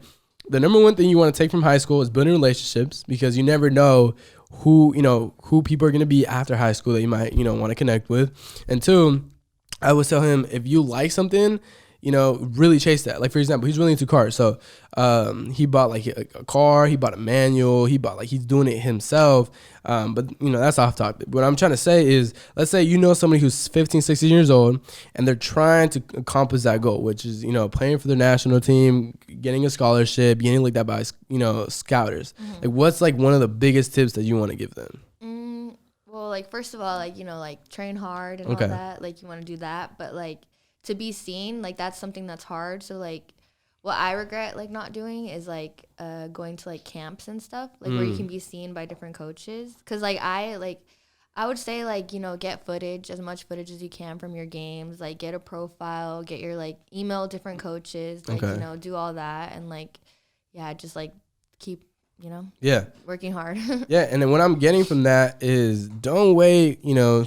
the number one thing you want to take from high school is building relationships, because you never know who people are going to be after high school that you might, want to connect with. And two, I always tell him, if you like something, really chase that. Like, for example, he's really into cars. So he bought like a car, he bought a manual, he's doing it himself. But that's off topic. What I'm trying to say is, let's say somebody who's 15, 16 years old, and they're trying to accomplish that goal, which is, playing for the national team, getting a scholarship, getting looked at by, scouters. Mm-hmm. Like, what's like one of the biggest tips that you want to give them? Well, like, first of all, like, like, train hard and all that. Like, you want to do that, but like, to be seen, like, that's something that's hard. So like, what I regret like not doing is like going to like camps and stuff, like where you can be seen by different coaches. Cause like I would say, like, get footage, as much footage as you can from your games, like get a profile, get your like email different coaches, like, do all that. And like, yeah, just like keep, working hard. Yeah. And then what I'm getting from that is, don't wait,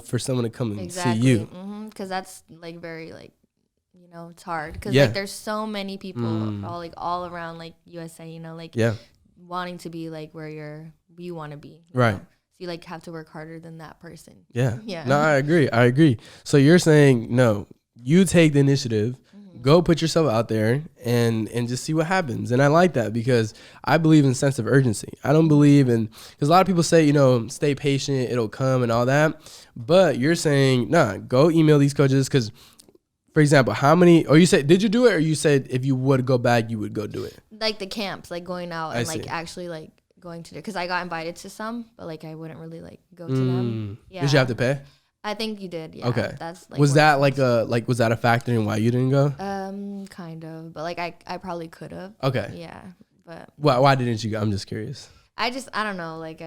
for someone to come and see you. Mm-hmm. Cause that's like very like, it's hard because like there's so many people all around like USA, wanting to be like where you want to be, right? So you like have to work harder than that person. Yeah. No, I agree. So you're saying, no, you take the initiative, go put yourself out there and just see what happens. And I like that, because I believe in sense of urgency. I don't believe in, because a lot of people say, stay patient, it'll come and all that. But you're saying, nah, go email these coaches, because, for example, you said, did you do it, or you said if you would go back, you would go do it? Like the camps, like going out and like actually like going to, because I got invited to some, but like I wouldn't really like go to them. Yeah. Did you have to pay? I think you did. Yeah. Okay. That's like, was that a factor in why you didn't go? Kind of, but like I probably could have. Okay. Yeah, but why didn't you go? I'm just curious. I don't know, like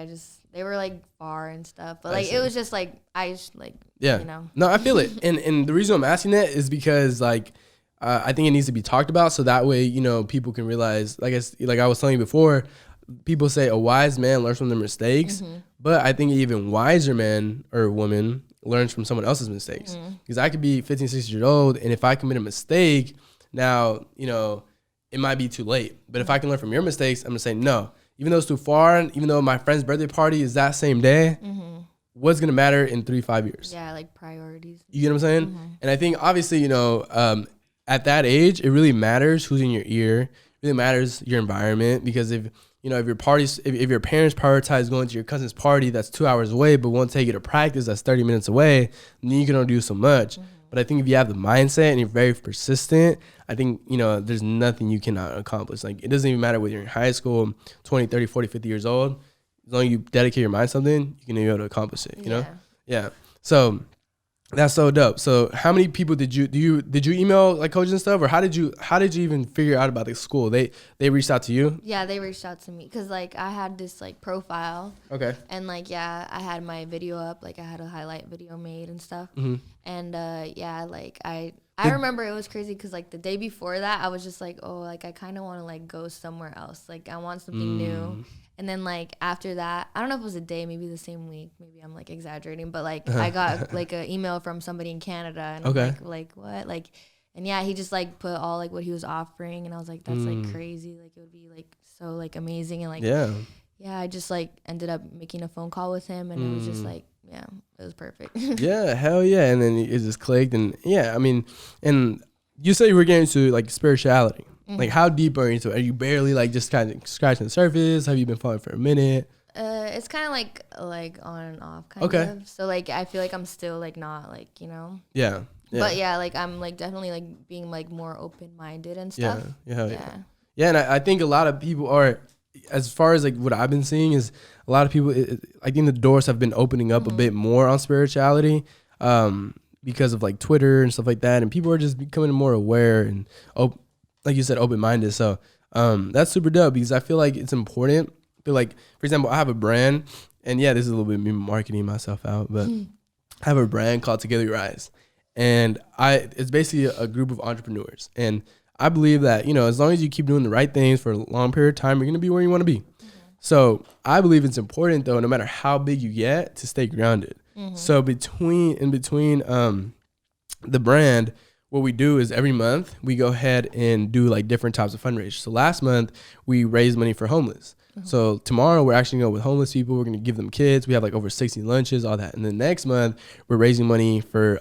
they were like far and stuff, but like it was just like No, I feel it. And the reason I'm asking that is because like I think it needs to be talked about, so that way people can realize, like I was telling you before, people say a wise man learns from their mistakes, but I think an even wiser man or woman learns from someone else's mistakes, because I could be 15, 16 years old, and if I commit a mistake now, it might be too late, but if I can learn from your mistakes, I'm gonna say no. Even though it's too far, and even though my friend's birthday party is that same day, what's going to matter in 3-5 years? Yeah, like priorities. You get what I'm saying? And I think, obviously, at that age, it really matters who's in your ear. It really matters your environment, because if your parents prioritize going to your cousin's party that's 2 hours away, but won't take you to practice that's 30 minutes away, then you can only do so much. But I think if you have the mindset and you're very persistent, I think, there's nothing you cannot accomplish. Like, it doesn't even matter whether you're in high school, 20, 30, 40, 50 years old. As long as you dedicate your mind to something, you can be able to accomplish it, you know? Yeah. So That's so dope. So how many people did you email like coaches and stuff, or how did you even figure out about the school? They reached out to you? Yeah, they reached out to me because like I had this like profile. Okay. And like I had my video up, like I had a highlight video made and stuff. Mm-hmm. And like I remember it was crazy because like the day before that I was just like, oh, like I kind of want to like go somewhere else, like I want something new. And then like after that, I don't know if it was a day, maybe the same week, maybe I'm like exaggerating, but like I got like an email from somebody in Canada, and I'm like what, like, and yeah, he just like put all like what he was offering, and I was like, that's like crazy, like it would be like so like amazing, and like yeah, I just like ended up making a phone call with him, and it was just like, yeah, it was perfect. Yeah, hell yeah. And then it just clicked, and yeah, I mean, and you said you were getting into like spirituality. Like, how deep are you into it? Are you barely like just kind of scratching the surface? Have you been following for a minute? It's kind of like on and off kind of. So like I feel like I'm still like not like, you know. Yeah. But yeah, like I'm like definitely like being like more open minded and stuff. Yeah. And I think a lot of people are, as far as like what I've been seeing, is a lot of people, I think the doors have been opening up a bit more on spirituality, because of like Twitter and stuff like that, and people are just becoming more aware and like you said, open-minded. So that's super dope, because I feel like it's important. I feel like, for example, I have a brand, and yeah, this is a little bit me marketing myself out, but I have a brand called Together Your Eyes, and it's basically a group of entrepreneurs, and I believe that, you know, as long as you keep doing the right things for a long period of time, you're gonna be where you want to be. So I believe it's important, though, no matter how big you get, to stay grounded. So between the brand, what we do is every month we go ahead and do like different types of fundraisers. So last month we raised money for homeless. So tomorrow we're actually going with homeless people. We're going to give them kids. We have like over 60 lunches, all that. And then next month we're raising money for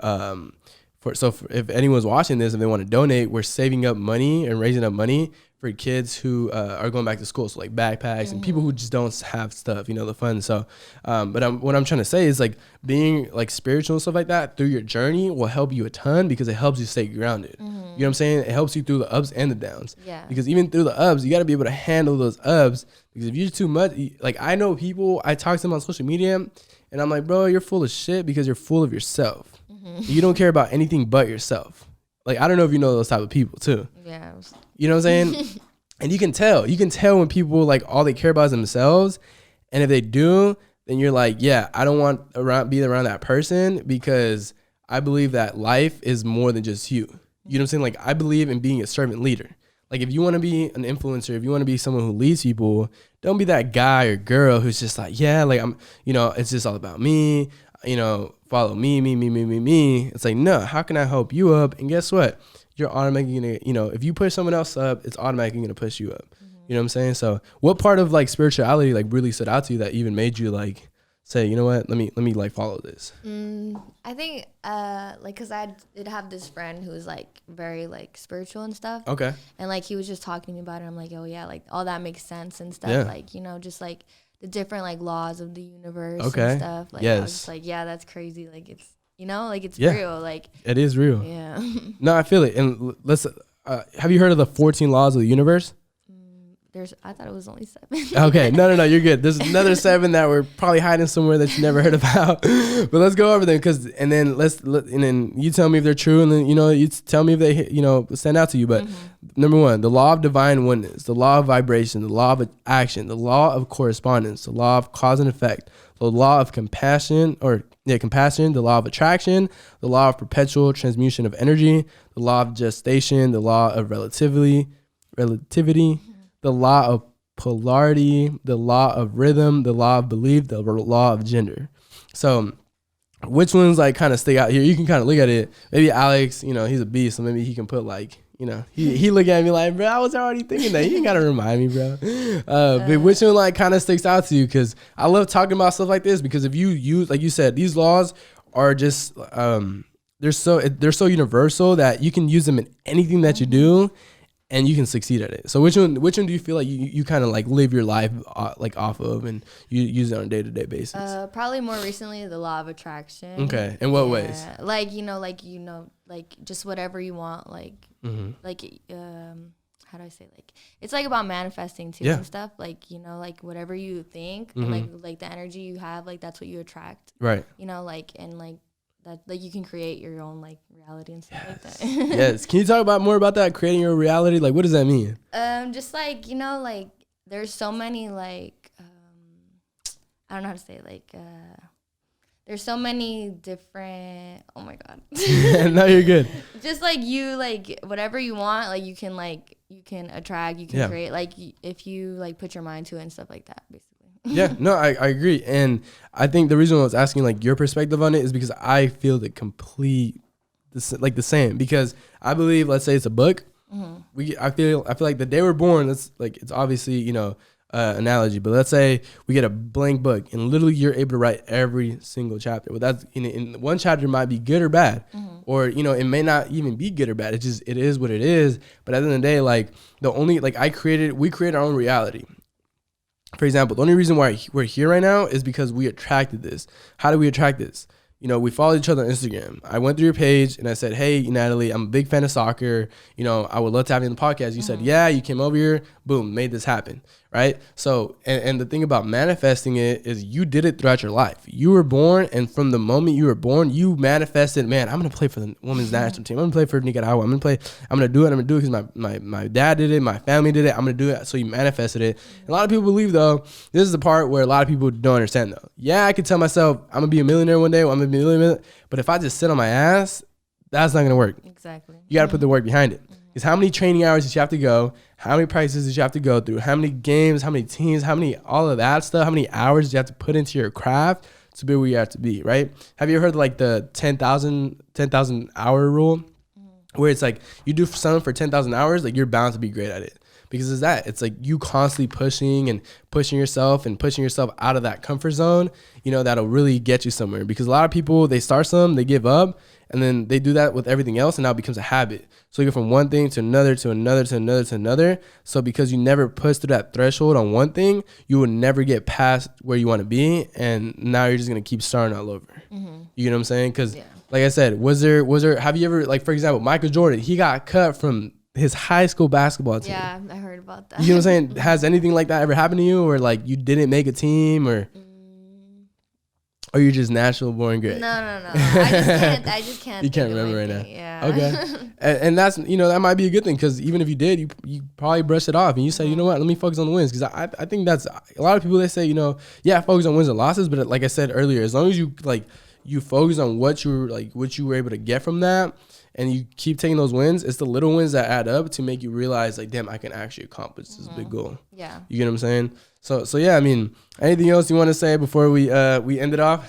if anyone's watching this and they want to donate, we're saving up money and raising up money for kids who are going back to school. So like backpacks and people who just don't have stuff, you know, the funds. So, but what I'm trying to say is like being like spiritual and stuff like that through your journey will help you a ton, because it helps you stay grounded. You know what I'm saying? It helps you through the ups and the downs. Yeah. Because even through the ups, you got to be able to handle those ups, because if you're too much, like I know people, I talk to them on social media and I'm like, bro, you're full of shit because you're full of yourself. You don't care about anything but yourself. Like, I don't know if you know those type of people too. Yeah. You know what I'm saying? And you can tell when people like all they care about is themselves. And if they do, then you're like, yeah, I don't want to be around that person, because I believe that life is more than just you. You know what I'm saying? Like, I believe in being a servant leader. Like, if you want to be an influencer, if you want to be someone who leads people, don't be that guy or girl who's just like, yeah, like I'm, you know, it's just all about me, you know, follow me. It's like, no, how can I help you up? And guess what? You're automatically going to, you know, if you push someone else up, it's automatically going to push you up. You know what I'm saying? So what part of like spirituality like really stood out to you that even made you like say, you know what, let me like follow this? I think like, cause I did have this friend who was like very like spiritual and stuff. Okay. And like he was just talking to me about it. I'm like, oh yeah, like all that makes sense and stuff. Yeah. Like, you know, just like the different like laws of the universe and stuff. Like I was just like, yeah, that's crazy. Like it's, you know, like it's real. Like it is real. Yeah. No, I feel it. And let's have you heard of the 14 laws of the universe? I thought it was only 7. Okay, no, you're good. There's another 7 that we're probably hiding somewhere that you never heard about. But let's go over them, and then you tell me if they're true, and then you know you tell me if they stand out to you. But number 1, the law of divine oneness, the law of vibration, the law of action, the law of correspondence, the law of cause and effect, the law of compassion, the law of attraction, the law of perpetual transmutation of energy, the law of gestation, the law of relativity. The law of polarity, the law of rhythm, the law of belief, the law of gender. So which ones like kind of stick out here? You can kind of look at it. Maybe Alex, you know, he's a beast, so maybe he can put like, you know, he look at me like, bro, I was already thinking that. You ain't got to remind me, bro. But which one like kind of sticks out to you? Because I love talking about stuff like this, because if you use, like you said, these laws are just, they're so universal that you can use them in anything that you do, and you can succeed at it. So which one do you feel like you kind of like live your life like off of, and you use it on a day-to-day basis? Probably more recently, the law of attraction. Okay. In what ways? Like, like just whatever you want, like, like, how do I say, like, it's like about manifesting too and stuff. Like, you know, like whatever you think and like the energy you have, like that's what you attract. Right. You know, like, and like, that like you can create your own like reality and stuff like that. Yes. Can you talk more about that, creating your reality? Like, what does that mean? Just like, you know, like there's so many like I don't know how to say it, like there's so many different, oh my god. No, you're good. Just like you, like whatever you want, like you can attract, you can create, like if you like put your mind to it and stuff like that, basically. Yeah, no, I agree. And I think the reason I was asking like your perspective on it is because I feel the same, because I believe, let's say it's a book. Mm-hmm. I feel like the day we're born, that's like, it's obviously, you know, analogy, but let's say we get a blank book and literally you're able to write every single chapter. Well, that's in one chapter might be good or bad, or, you know, it may not even be good or bad. It is what it is. But at the end of the day, like we create our own reality. For example, the only reason why we're here right now is because we attracted this. How do we attract this? You know, we follow each other on Instagram. I went through your page and I said, hey, Natalie, I'm a big fan of soccer. You know, I would love to have you on the podcast. You said, yeah, you came over here, boom, made this happen. Right. So, and the thing about manifesting it is you did it throughout your life. You were born, and from the moment you were born, you manifested, man, I'm going to play for the women's national team. I'm going to play for Nicaragua. I'm going to do it because my dad did it. My family did it. I'm going to do it. So you manifested it. And a lot of people believe, though, this is the part where a lot of people don't understand, though. Yeah, I could tell myself I'm going to be a millionaire one day. I'm going to be a millionaire. But if I just sit on my ass, that's not going to work. Exactly. You got to put the work behind it. Because how many training hours did you have to go? How many practices did you have to go through? How many games? How many teams? All of that stuff? How many hours did you have to put into your craft to be where you have to be, right? Have you heard like the 10,000 hour rule? Where it's like you do something for 10,000 hours, like you're bound to be great at it. Because it's like you constantly pushing yourself out of that comfort zone, you know, that'll really get you somewhere. Because a lot of people, they start something, they give up, and then they do that with everything else, and now it becomes a habit. So you go from one thing to another, to another, to another, to another. So because you never push through that threshold on one thing, you will never get past where you want to be, and now you're just going to keep starting all over. Mm-hmm. You know what I'm saying? Because like I said, have you ever, like, for example, Michael Jordan, he got cut from his high school basketball team. Yeah, I heard about that. You know what I'm saying? Has anything like that ever happened to you, or like you didn't make a team, or you're just natural born great? No. I just can't. You can't remember right now. Yeah. Okay. and that's, you know, that might be a good thing, because even if you did, you probably brush it off and you say, you know what, let me focus on the wins. Because I think that's a lot of people, they say, you know, yeah, focus on wins and losses, but like I said earlier, as long as you focus on what you were able to get from that, and you keep taking those wins, it's the little wins that add up to make you realize, like, damn, I can actually accomplish this big goal. Yeah. You get what I'm saying? So yeah, I mean, anything else you want to say before we end it off?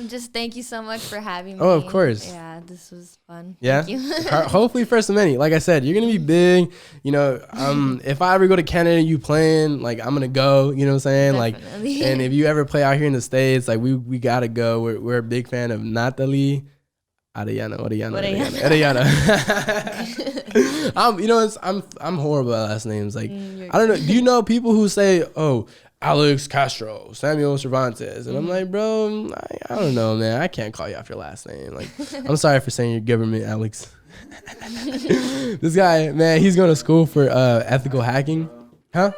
Just thank you so much for having me. Oh, of course. Yeah, this was fun. Yeah. Thank you. Hopefully first of many. Like I said, you're gonna be big. You know, if I ever go to Canada and you playing, like, I'm gonna go. You know what I'm saying? Definitely. Like, and if you ever play out here in the States, like, we gotta go. We're a big fan of Natalie Orellana. I'm horrible at last names. Like, I don't know. Do you know people who say, oh, Alex Castro, Samuel Cervantes? And I'm like, bro, I don't know, man. I can't call you off your last name. Like, I'm sorry for saying your government, Alex. This guy, man, he's going to school for ethical hacking. Huh?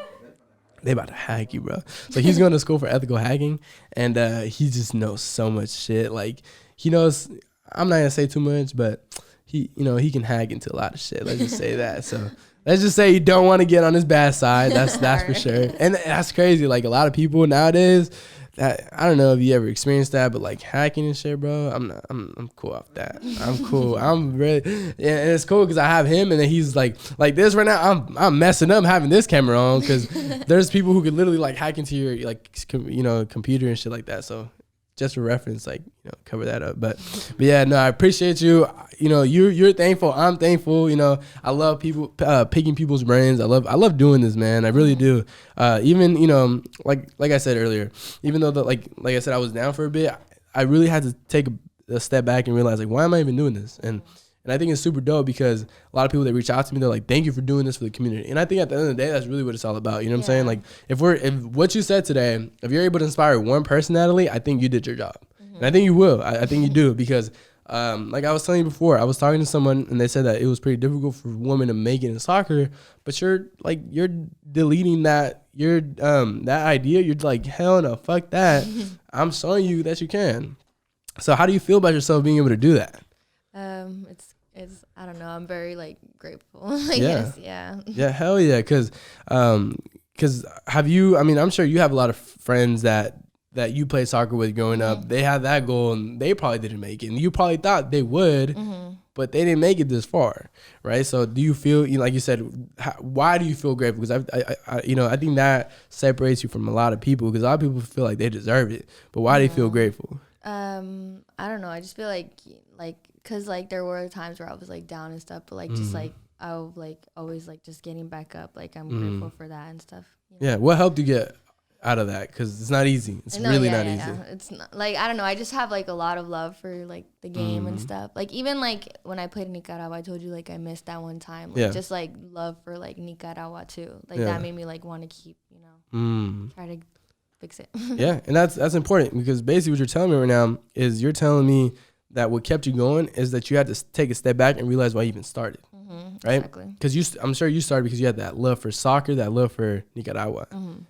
They about to hack you, bro. So he's going to school for ethical hacking, and he just knows so much shit. Like, he knows, I'm not gonna say too much, but he can hack into a lot of shit. Let's just say that. So let's just say you don't want to get on his bad side. That's for sure. And that's crazy. Like, a lot of people nowadays, that, I don't know if you ever experienced that, but like hacking and shit, bro, I'm cool off that. I'm cool. I'm really, yeah, and it's cool because I have him, and then he's like this right now. I'm messing up having this camera on, because there's people who could literally like hack into your computer and shit like that. So just for reference, like, cover that up. But yeah, no, I appreciate you. You're thankful. I'm thankful. I love people, picking people's brains. I love doing this, man. I really do. Even, like I said earlier, even though like I said, I was down for a bit, I really had to take a step back and realize, like, why am I even doing this? And I think it's super dope, because a lot of people that reach out to me, they're like, thank you for doing this for the community. And I think at the end of the day, that's really what it's all about. You know what I'm saying? Like, if what you said today, if you're able to inspire one person, Natalie, I think you did your job. And I think you will. I think you do, because like I was telling you before, I was talking to someone and they said that it was pretty difficult for women to make it in soccer, but you're deleting that, that idea. You're like, hell no, fuck that. I'm showing you that you can. So how do you feel about yourself being able to do that? It's I don't know. I'm very like grateful. I guess. Yeah. Yeah. Hell yeah. Cause have you? I mean, I'm sure you have a lot of friends that you played soccer with growing up. They had that goal and they probably didn't make it, and you probably thought they would, but they didn't make it this far, right? So do you feel, like you said, why do you feel grateful? Because I think that separates you from a lot of people, because a lot of people feel like they deserve it, but why do you feel grateful? I don't know. I just feel like because like there were times where I was like down and stuff, but like just like I was like always like just getting back up. Like I'm grateful for that and stuff. Yeah. What helped you get out of that? Because it's not easy. It's really not easy. Yeah. It's not, like, I don't know. I just have like a lot of love for like the game and stuff. Like even like when I played in Nicaragua, I told you like I missed that one time. Like, just like love for like Nicaragua too. Like that made me like want to keep, try to fix it. Yeah, and that's important, because basically what you're telling me right now is you're telling me that what kept you going is that you had to take a step back and realize why you even started. Right? Exactly. Because I'm sure you started because you had that love for soccer, that love for Nicaragua.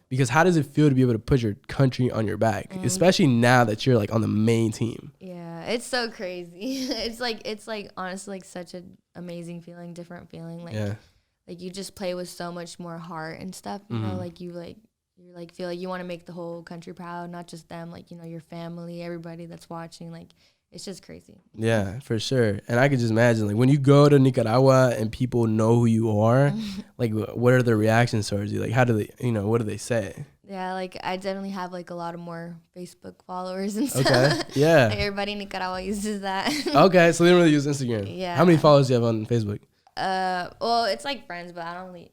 Because how does it feel to be able to put your country on your back, especially now that you're like on the main team? Yeah, it's so crazy. It's like honestly like such an amazing feeling, different feeling. Like like you just play with so much more heart and stuff. You know, like you feel like you want to make the whole country proud, not just them. Like your family, everybody that's watching. Like it's just crazy. Yeah, for sure. And I could just imagine, like, when you go to Nicaragua and people know who you are, like, what are their reactions towards you? Like, how do they, what do they say? Yeah, like, I definitely have, like, a lot of more Facebook followers and stuff. Okay, yeah. Like, everybody in Nicaragua uses that. Okay, so they don't really use Instagram. Yeah. How many followers do you have on Facebook? Well, it's, like, friends, but I don't really,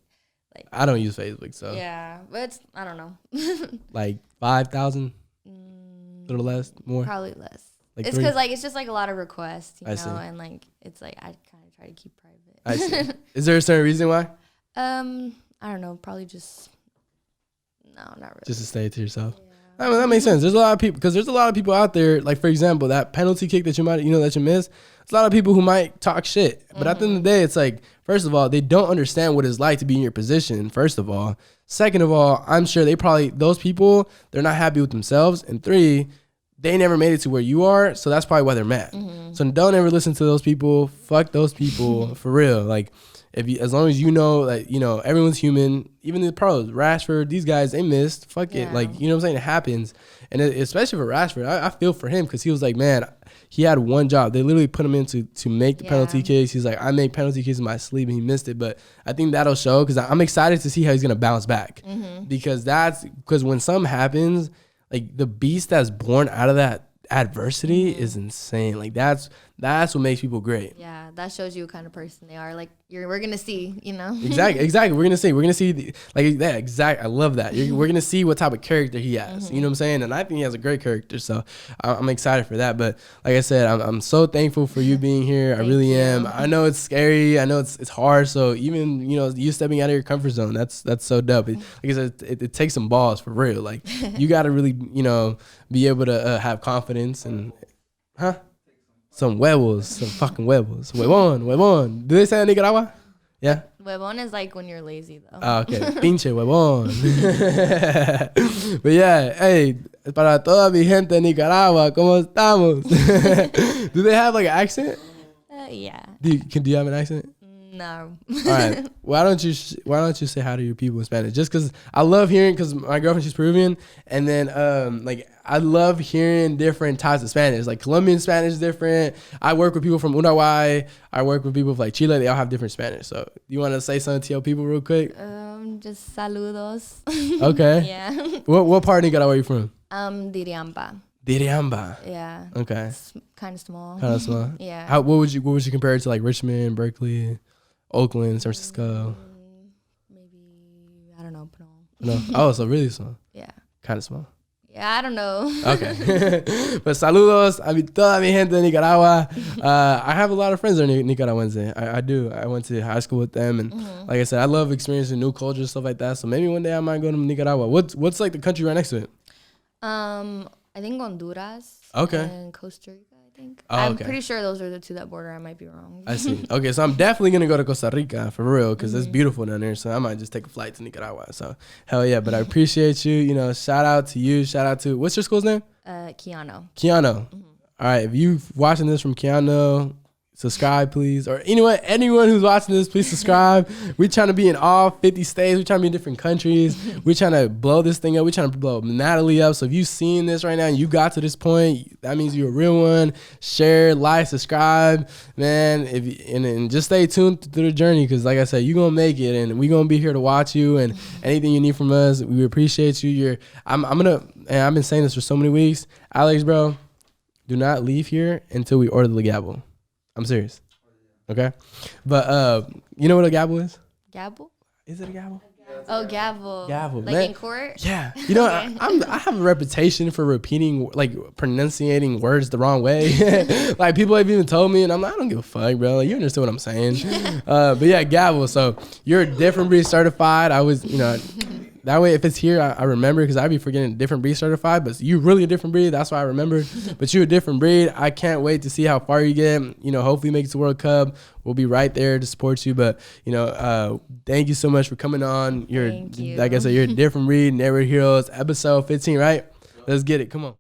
like. I don't use Facebook, so. Yeah, but it's, I don't know. Like, 5,000? A little less? More? Probably less. Like it's because like it's just like a lot of requests, and like it's like I kind of try to keep private. I see. Is there a certain reason why? I don't know. Probably just not really. Just to stay to yourself. Yeah. I mean, that makes sense. There's a lot of people, because there's a lot of people out there. Like, for example, that penalty kick that you might that you missed. There's a lot of people who might talk shit, but at the end of the day, it's like, first of all, they don't understand what it's like to be in your position. First of all, second of all, I'm sure those people, they're not happy with themselves, and 3. They never made it to where you are, so that's probably why they're mad. So don't ever listen to those people. Fuck those people for real. Like, as long as that everyone's human, even the pros, Rashford, these guys, they missed. Fuck it, like what I'm saying, it happens, and especially for Rashford, I feel for him, because he was like, man, he had one job. They literally put him in to make the penalty kicks. He's like, I make penalty kicks in my sleep, and he missed it. But I think that'll show, because I'm excited to see how he's gonna bounce back, because when something happens. Like, the beast that's born out of that adversity is insane. Like, that's what makes people great. Yeah, that shows you what kind of person they are. Like, we're gonna see, Exactly. We're gonna see I love that. We're gonna see what type of character he has. You know what I'm saying? And I think he has a great character. So I'm excited for that. But like I said, I'm so thankful for you being here. I really am. I know it's scary. I know it's hard. So even you stepping out of your comfort zone, that's so dope. Like I said, it takes some balls for real. Like, you got to really be able to have confidence and some huevos, some fucking huevos. Huevón. Do they say in Nicaragua? Yeah. Huevón is like when you're lazy, though. Ah, okay. Pinche huevón. But yeah, hey, para toda mi gente de Nicaragua, ¿cómo estamos? Do they have like an accent? Yeah. Do you have an accent? No. All right. Why don't you say hi to your people in Spanish? Just because I love hearing, because my girlfriend, she's Peruvian, and then I love hearing different types of Spanish. Like, Colombian Spanish is different. I work with people from Uruguay. I work with people from like Chile. They all have different Spanish. So you want to say something to your people real quick? Just saludos. Okay. Yeah. What part of Nicaragua are you from? Diriamba. Diriamba. Yeah. Okay. It's kind of small. Yeah. What would you compare it to, like Richmond, Berkeley, Oakland, San Francisco? Maybe, I don't know, no. Oh, so really small. Yeah. Kind of small. Yeah, I don't know. Okay. But saludos a toda mi gente de Nicaragua. I have a lot of friends that are Nicaraguans. I do. I went to high school with them, and like I said, I love experiencing new culture and stuff like that. So maybe one day I might go to Nicaragua. What's like the country right next to it? I think Honduras. Okay. And Costa Rica, I think. Oh, I'm pretty sure those are the two that border. I might be wrong. I see. Okay, so I'm definitely going to go to Costa Rica for real, because it's beautiful down there. So I might just take a flight to Nicaragua. So hell yeah. But I appreciate you. Shout out to you. Shout out to, what's your school's name? Keanu. All right, if you watching this from Keanu, subscribe, please. Or anyone who's watching this, please subscribe. We're trying to be in all 50 states. We're trying to be in different countries. We're trying to blow this thing up. We're trying to blow Natalie up. So if you've seen this right now and you got to this point, that means you're a real one. Share, like, subscribe, man. And just stay tuned through the journey, because like I said, you're going to make it, and we're going to be here to watch you, and anything you need from us, we appreciate you. And I've been saying this for so many weeks. Alex, bro, do not leave here until we order the gavel. I'm serious. Okay? But you know what a gavel is? Gavel? Is it a gavel? Oh, gavel. Gavel. Like man. in court? Yeah. You know, okay. I have a reputation for repeating, like, pronunciating words the wrong way. Like, people have even told me, and I'm like, I don't give a fuck, bro. Like, you understand what I'm saying. But yeah, gavel. So you're a different breed certified. I was, that way, if it's here, I remember, because I'd be forgetting different breed certified, but you really a different breed. That's why I remember. But you're a different breed. I can't wait to see how far you get. Hopefully make it to World Cup. We'll be right there to support you. But, thank you so much for coming on. Like I said, you're a different breed. Never Heroes, episode 15, right? Let's get it. Come on.